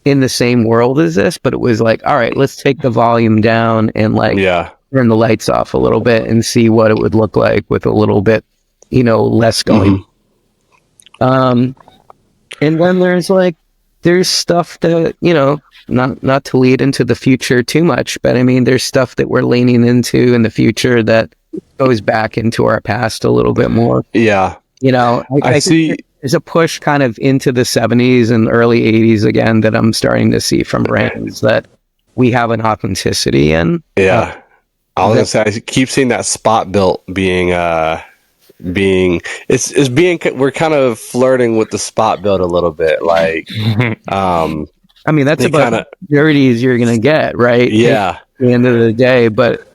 in the same world as this, but it was like, all right, let's take the volume down and like turn the lights off a little bit and see what it would look like with a little bit, you know, less going. And then there's stuff that, you know, not to lead into the future too much, but I mean, there's stuff that we're leaning into in the future that goes back into our past a little bit more. Yeah. You know, I see there's a push kind of into the 70s and early 80s again that I'm starting to see from brands that we have an authenticity in. Yeah. I was gonna say, I keep seeing that spot built being we're kind of flirting with the spot build a little bit, like I mean, that's about dirty as you're gonna get, right? Yeah. At the end of the day, but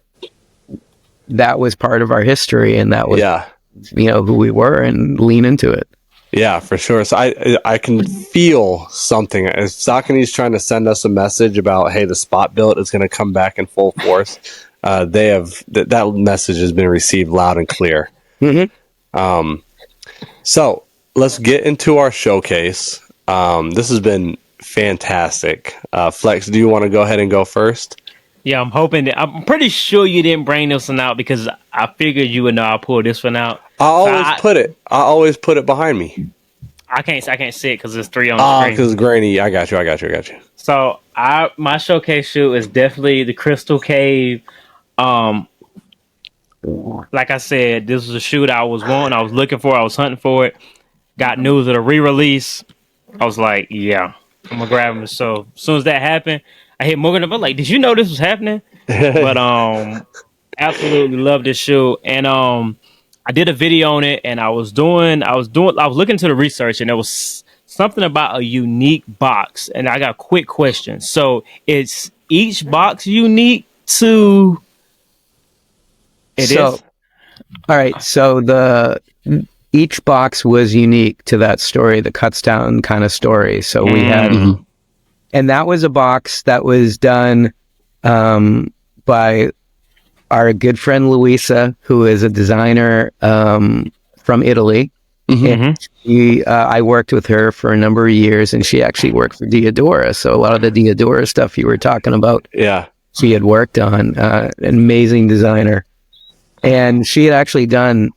that was part of our history, and that was you know, who we were, and lean into it. Yeah, for sure. So I can feel something. As Saucony's trying to send us a message about, hey, the spot build is going to come back in full force. They have that message has been received loud and clear. So let's get into our showcase. This has been fantastic. Flex, do you want to go ahead and go first? Yeah, I'm pretty sure you didn't bring this one out because I figured you would know I'll pull this one out. I always put it behind me. I can't see it because there's three on the screen. Because it's grainy. I got you. So my showcase shoe is definitely the Crystal Cave. Like I said, this was a shoe that I was wanting. I was looking for. I was hunting for it. Got news of the re-release. I was like, yeah, I'm gonna grab them. So as soon as that happened, I hit Morgan. I'm like, did you know this was happening? But Absolutely love this shoe. And I did a video on it, and I was looking into the research, and there was something about a unique box. And I got a quick question. So is each box unique to it? So, Is all right. So each box was unique to that story, the Cutstown kind of story. So we had, and that was a box that was done by our good friend Luisa, who is a designer from Italy. And I worked with her for a number of years, and she actually worked for Diadora. So a lot of the Diadora stuff you were talking about, she had worked on. An amazing designer. And she had actually done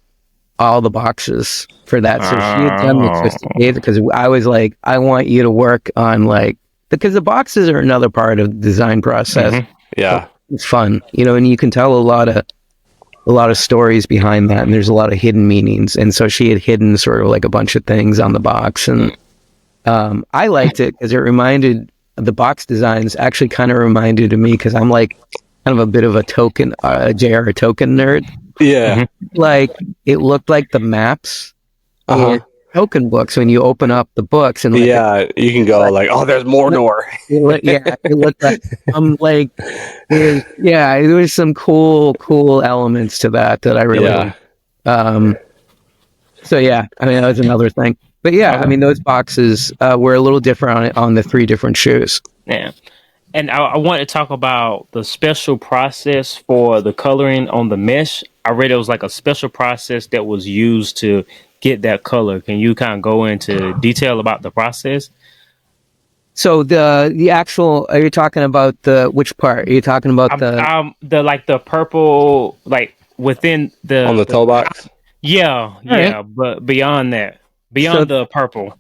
all the boxes for that. So she had done the Crystal Cave, because I was like, I want you to work on because the boxes are another part of the design process. Yeah. It's fun, and you can tell a lot of stories behind that, and there's a lot of hidden meanings. And so she had hidden sort of like a bunch of things on the box, and I liked it because the box designs actually kind of reminded me, because I'm like kind of a bit of a JR token nerd. Yeah. Like it looked like the maps in token books when you open up the books, and you can go oh, there's Mordor. It looked like there was some cool elements to that I really liked. So yeah, I mean that was another thing. But yeah, I mean those boxes were a little different on the 3 different shoes. Yeah. And I want to talk about the special process for the coloring on the mesh. I read it was like a special process that was used to get that color. Can you kind of go into detail about the process? So the actual, are you talking about which part? Are you talking about the purple, like within on the toe box? Yeah, but beyond that, the purple,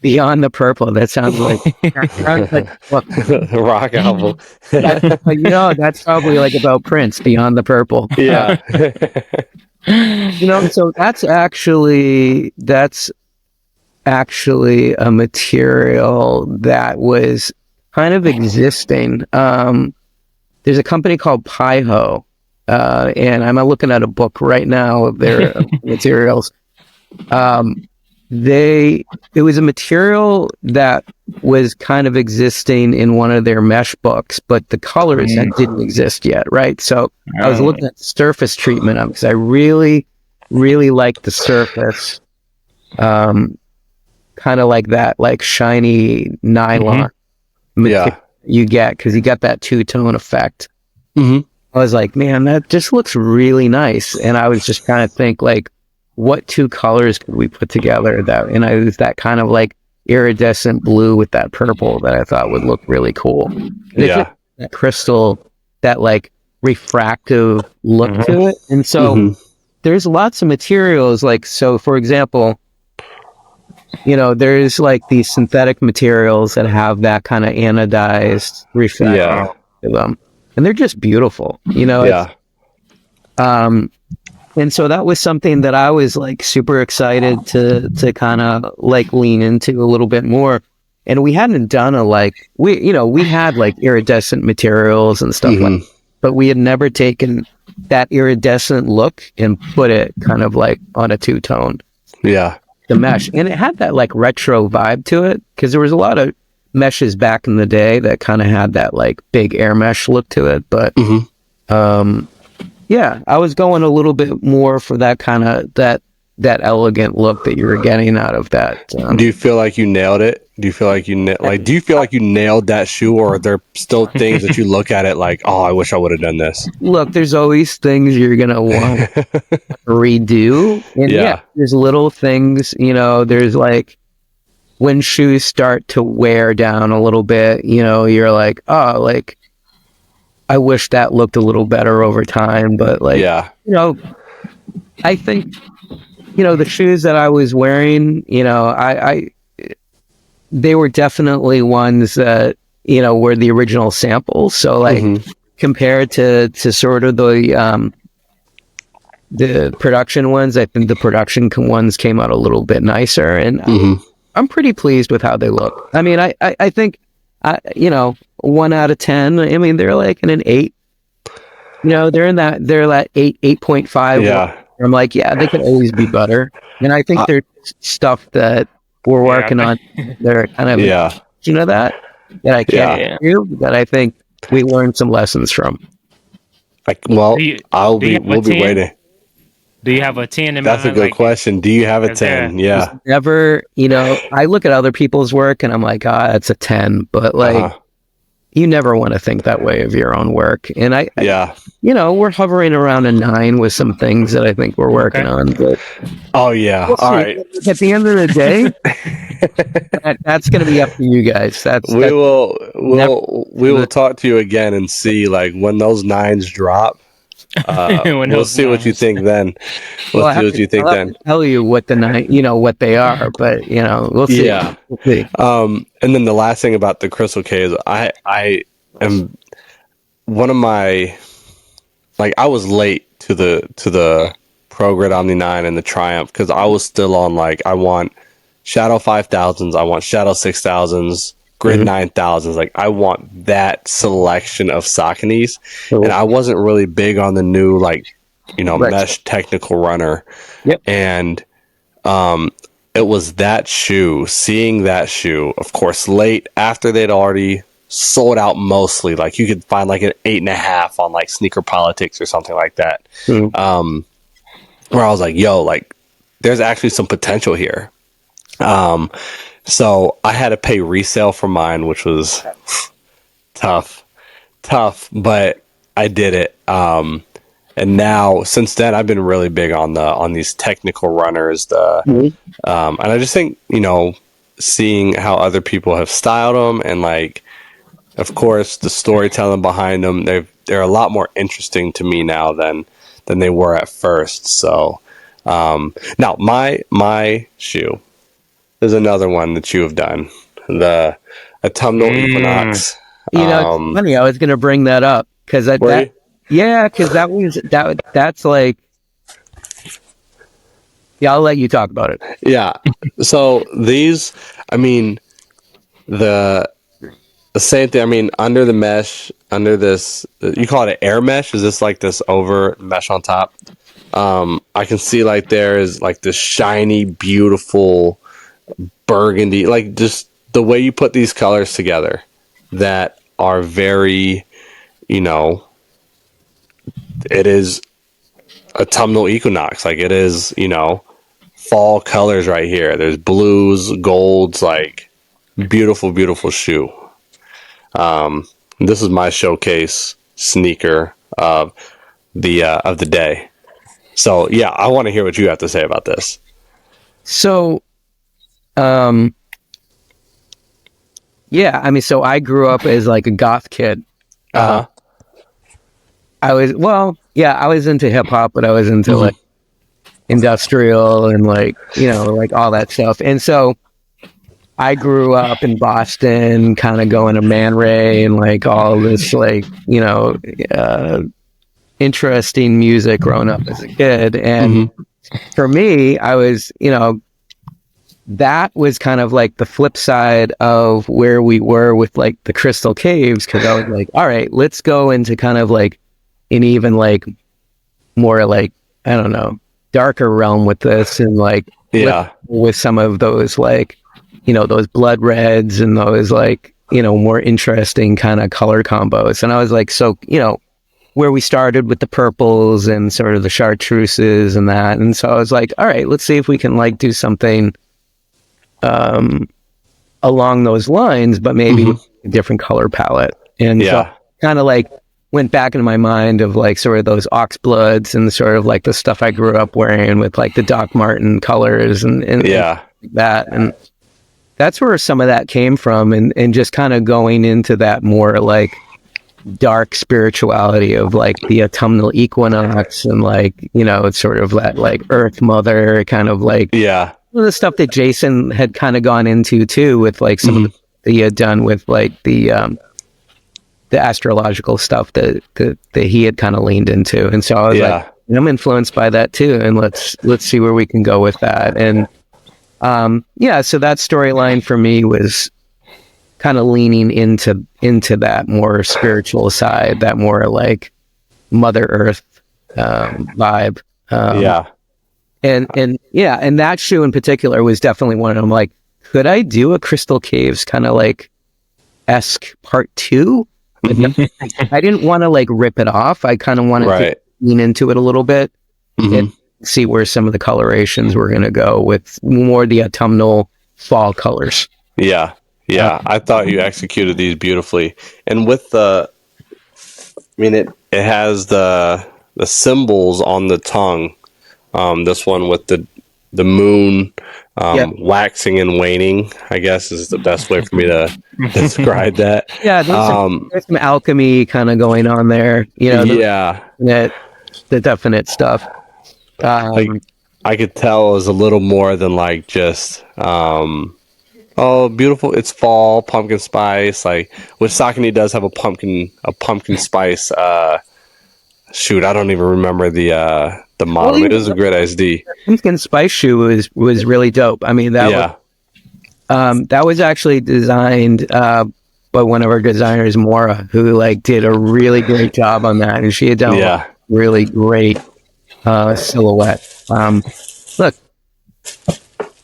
Beyond the purple, that sounds like rock album. That's probably like about Prince. Beyond the purple. Yeah. So that's actually a material that was kind of existing. There's a company called Paiho, and I'm looking at a book right now of their materials. It was a material that was kind of existing in one of their mesh books, but the colors that didn't exist yet, right? So I was looking at the surface treatment of it, because I really, really like the surface, kind of like that, like shiny nylon material you get, because you got that 2-tone effect. I was like, man, that just looks really nice. And I was just kind of think what 2 colors could we put together and I used that kind of like iridescent blue with that purple that I thought would look really cool. That crystal, that like refractive look to it. And so there's lots of materials, so for example, there's like these synthetic materials that have that kind of anodized refraction to them, and they're just beautiful, and so that was something that I was like super excited to kind of like lean into a little bit more. And we hadn't done we had like iridescent materials and stuff but we had never taken that iridescent look and put it kind of like on a 2-tone. The mesh. And it had that like retro vibe to it, because there was a lot of meshes back in the day that kind of had that like big air mesh look to it. But I was going a little bit more for that kind of that elegant look that you were getting out of that. Do you feel like you nailed it? Do you feel like you nailed that shoe, or are there still things that you look at it like, oh, I wish I would have done this? Look, there's always things you're gonna want to redo, and there's little things. There's like when shoes start to wear down a little bit. You're like, oh, like I wish that looked a little better over time, but I think the shoes that I was wearing, they were definitely ones that were the original samples. So compared to sort of the production ones, I think the production ones came out a little bit nicer, and I'm pretty pleased with how they look. I mean, I think 1 out of 10. I mean, they're like an 8. they're at 8.5. Yeah. I'm like, yeah, they could always be better. And I think there's stuff that we're working on that are kind of, that I can't do, that I think we learned some lessons from. Like, well, we'll be waiting. Do you have a 10 in That's mind? a good question. Do you have a 10? Yeah. Never, I look at other people's work and I'm like, that's a 10, but like, you never want to think that way of your own work. And we're hovering around a 9 with some things that I think we're working on. But all right. At the end of the day, that's going to be up to you guys. We will talk to you again and see like when those 9s drop. We'll see what you think then. We'll see what you think then. Tell you what the 9, what they are, but we'll see. Yeah. We'll see. And then the last thing about the Crystal Caves, I am one of my, like, I was late to the Pro Grid Omni 9 and the Triumph because I was still on like, I want Shadow 5000s, I want Shadow 6000s, Grid 9000s. Like, I want that selection of Sauconys. Cool. And I wasn't really big on the new, like, mesh technical runner. Yep. And it was that shoe, seeing that shoe, of course, late after they'd already sold out mostly. Like, you could find like an 8.5 on like Sneaker Politics or something like that. Where I was like, yo, like, there's actually some potential here. So I had to pay resale for mine, which was tough, but I did it. And now since then I've been really big on these technical runners, and I just think, seeing how other people have styled them and like, of course, the storytelling behind them, they're a lot more interesting to me now than they were at first. So, now my shoe is another one that you have done, the Autumnal Equinox. It's funny. I was going to bring that up because that's like, I'll let you talk about it. Yeah. So these, I mean, the same thing. I mean, under the mesh, under this, you call it an air mesh. Is this like this over mesh on top? I can see like there is like this shiny, beautiful burgundy, like just the way you put these colors together that are very, it is autumnal equinox. Like, it is, fall colors right here. There's blues, golds, like beautiful, beautiful shoe. This is my showcase sneaker of the day. So yeah, I want to hear what you have to say about this. So, yeah, I mean, so I grew up as like a goth kid. I was into hip hop, but I was into like industrial and like, like all that stuff. And so I grew up in Boston, kind of going to Man Ray and like all this like, interesting music growing up as a kid. And for me, I was, that was kind of like the flip side of where we were with like the Crystal Caves, because I was like, all right, let's go into kind of like an even like more like, I don't know, darker realm with this, and like with some of those like, those blood reds and those like, more interesting kind of color combos. And I was like, so, where we started with the purples and sort of the chartreuses and that. And so I was like, all right, let's see if we can like do something along those lines, but maybe with a different color palette. And so kind of like went back into my mind of like sort of those oxbloods and sort of like the stuff I grew up wearing with like the Doc Marten colors and that. And that's where some of that came from, and just kind of going into that more like dark spirituality of like the autumnal equinox and like, it's sort of that like Earth Mother kind of like the stuff that Jason had kind of gone into too, with like some of the that he had done with like the astrological stuff that he had kind of leaned into. And so I was like, I'm influenced by that too, and let's see where we can go with that. And so that storyline for me was kind of leaning into that more spiritual side, that more like Mother Earth vibe. And that shoe in particular was definitely one of them. Like, could I do a Crystal Caves kind of like esque part 2? I didn't want to like rip it off. I kind of wanted to lean into it a little bit and see where some of the colorations were going to go with more the autumnal fall colors. Yeah. I thought you executed these beautifully. And with it has the symbols on the tongue. This one with the moon waxing and waning, I guess, is the best way for me to describe that. Yeah, there's some alchemy kind of going on there. The definite stuff. I could tell it was a little more than like just beautiful. It's fall pumpkin spice. Like, which Saucony does have a pumpkin spice. Shoot, I don't even remember the model. It was a great SD. Pumpkin spice shoe was really dope. I mean, that was actually designed by one of our designers, Maura, who like did a really great job on that, and she had done a really great silhouette. Look,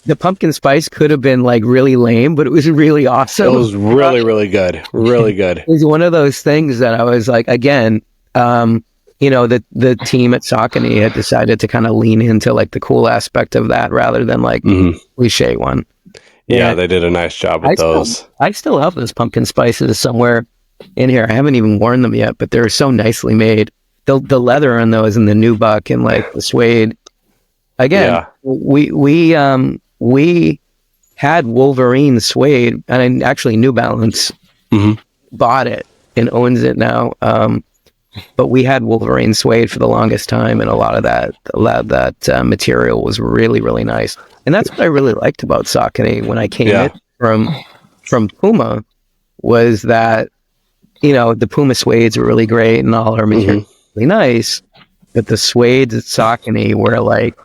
the pumpkin spice could have been like really lame, but it was really awesome. It was really, really good. Really good. It was one of those things that I was like, again, the team at Saucony had decided to kind of lean into like the cool aspect of that rather than like cliche one. Yeah, they did a nice job with those. I still have those pumpkin spices somewhere in here. I haven't even worn them yet, but they're so nicely made. The leather on those and the nubuck and like the suede. Again, we had Wolverine suede, and actually New Balance bought it and owns it now. But we had Wolverine suede for the longest time, and a lot of that material was really, really nice. And that's what I really liked about Saucony when I came in from Puma, was that, the Puma suedes were really great and all our material was really nice, but the suedes at Saucony were like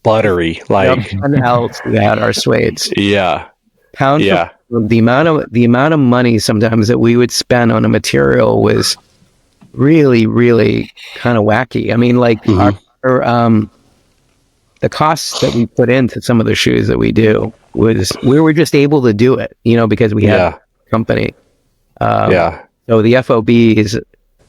buttery, like nothing else. We had our suedes. Pound for the amount of money sometimes that we would spend on a material was really, really kind of wacky. I mean, like the costs that we put into some of the shoes that we do was, we were just able to do it, because we had a company. So the FOBs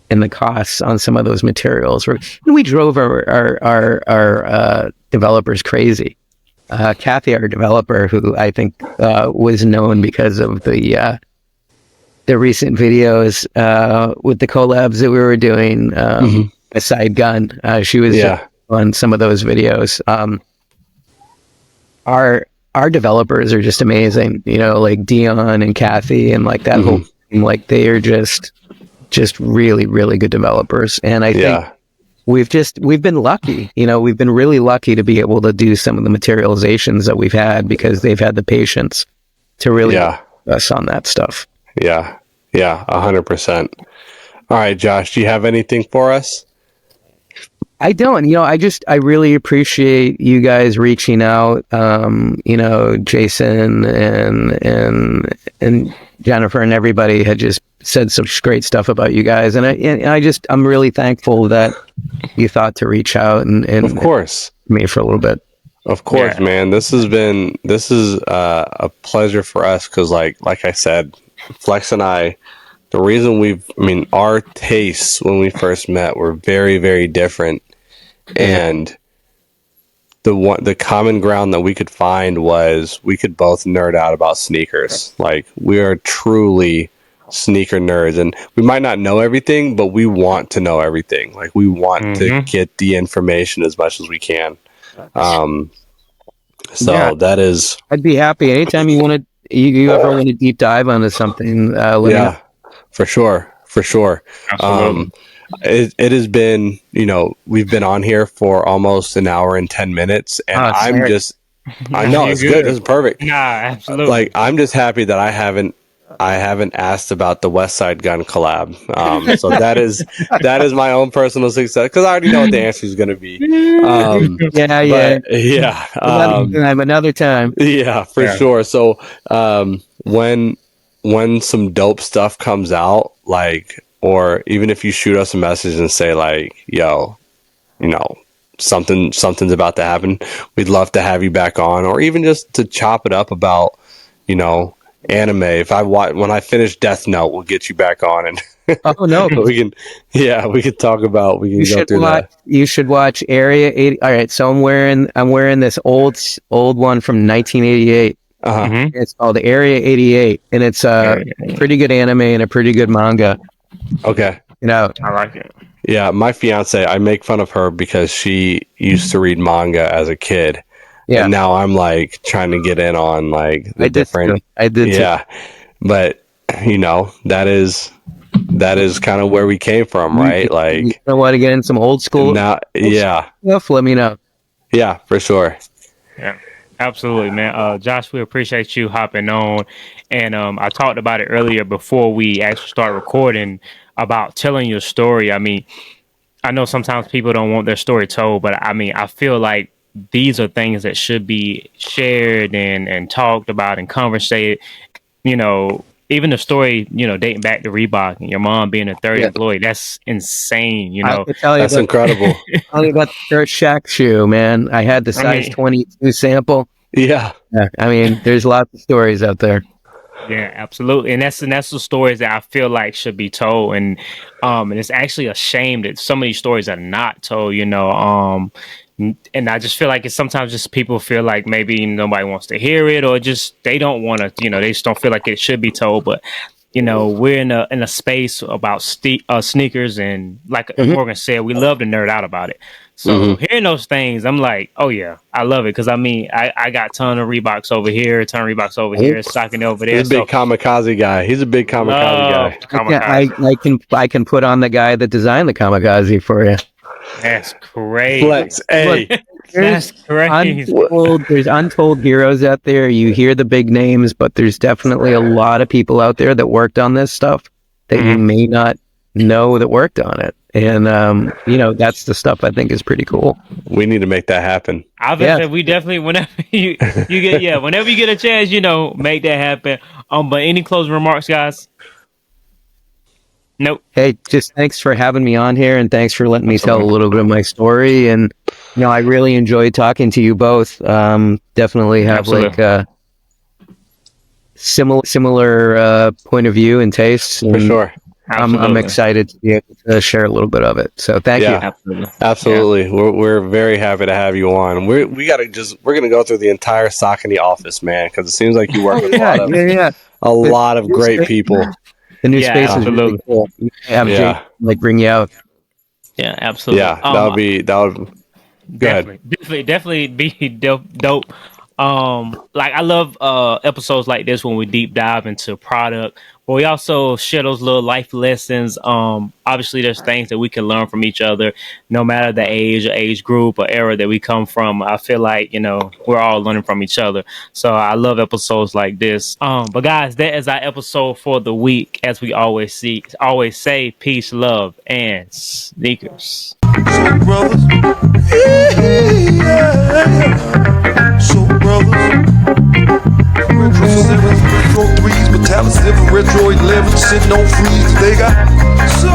and the costs on some of those materials we drove our developers crazy. Kathy, our developer, who I think was known because of the recent videos with the collabs that we were doing, Aside Gun. She was on some of those videos. Our developers are just amazing, like Dion and Kathy and like that whole team. Like, they are just really, really good developers. And I think we've been lucky, we've been really lucky to be able to do some of the materializations that we've had, because they've had the patience to really us on that stuff. 100%. All right, Josh, do you have anything for us? I don't. I really appreciate you guys reaching out. Jason and Jennifer and everybody had just said some great stuff about you guys, and I'm really thankful that you thought to reach out and of course me for a little bit. Of course, man. This is a pleasure for us, because like I said, Flex and I, the reason our tastes when we first met were very, very different. And the common ground that we could find was we could both nerd out about sneakers. Like, we are truly sneaker nerds, and we might not know everything, but we want to know everything. Like, we want to get the information as much as we can. That is, I'd be happy anytime you want to. You ever want to deep dive onto something? Let me know. For sure. It has been, we've been on here for almost an hour and 10 minutes, and I know it's good. This is perfect. Nah, absolutely. Like, I'm just happy that I haven't asked about the West Side Gun collab. So that is my own personal success, because I already know what the answer is going to be. Another time. Yeah, for sure. So when some dope stuff comes out, like, or even if you shoot us a message and say like, yo, you know, something's about to happen, we'd love to have you back on, or even just to chop it up about, you know, anime. When I finish Death Note, we'll get you back on, and Oh no, we can talk about, you go through that. You should watch Area 80. All right, so I'm wearing this old one from 1988. It's called Area 88, and it's a pretty good anime and a pretty good manga. Okay. You know, I like it. Yeah, my fiance, I make fun of her because she used to read manga as a kid. Yeah. And now I'm like trying to get in on like the different. I did. Yeah. But you know, that is kind of where we came from, right? Like, you want to get in some old school now, stuff? Let me know. Yeah, for sure. Yeah, absolutely, man. Josh, we appreciate you hopping on. And I talked about it earlier before we actually start recording about telling your story. I mean, I know sometimes people don't want their story told, but I mean, I feel like these are things that should be shared and talked about and conversated. You know, even the story, you know, dating back to Reebok and your mom being a third employee, that's insane, you know. That's incredible. Tell me about the first Shaq shoe, man. I had the size 22 sample. Yeah. I mean, there's lots of stories out there. Yeah, absolutely, and that's the stories that I feel like should be told, and it's actually a shame that some of these stories are not told, you know. And I just feel like it's sometimes just people feel like maybe nobody wants to hear it, or just they don't want to, you know, they just don't feel like it should be told. But you know, we're in a space about sneakers, and like Morgan said, we love to nerd out about it. So hearing those things, I'm like, oh yeah, I love it, because I mean, I got a ton of Reeboks over here, Saucony over there. He's a big kamikaze guy. He's a big kamikaze guy. I can put on the guy that designed the kamikaze for you. That's crazy. Flex. Hey. That's crazy. There's untold heroes out there. You hear the big names, but there's definitely a lot of people out there that worked on this stuff that you may not know that worked on it. And, you know, that's the stuff I think is pretty cool. We need to make that happen. Obviously, we definitely, whenever you get a chance, you know, make that happen. But any closing remarks, guys? Nope. Hey, just thanks for having me on here, and thanks for letting me tell a little bit of my story. And, you know, I really enjoyed talking to you both. Definitely have like a similar point of view and tastes. For sure. I'm excited to be able to share a little bit of it. So thank you. Absolutely. Yeah. We're very happy to have you on. We're gonna go through the entire Saucony office, man, because it seems like you work with a lot of great people. The new space is really cool. Have Jake like bring you out. Yeah, absolutely. Yeah, that would definitely be dope. Like I love episodes like this when we deep dive into product, but we also share those little life lessons. Obviously there's things that we can learn from each other, no matter the age or age group or era that we come from. I feel like, you know, we're all learning from each other. So I love episodes like this. But guys, that is our episode for the week. As we always say, peace, love, and sneakers. So brothers, so brothers, retro 7s, retro 3s, metallic 7, retro 11, sitting on freeze. They got soul.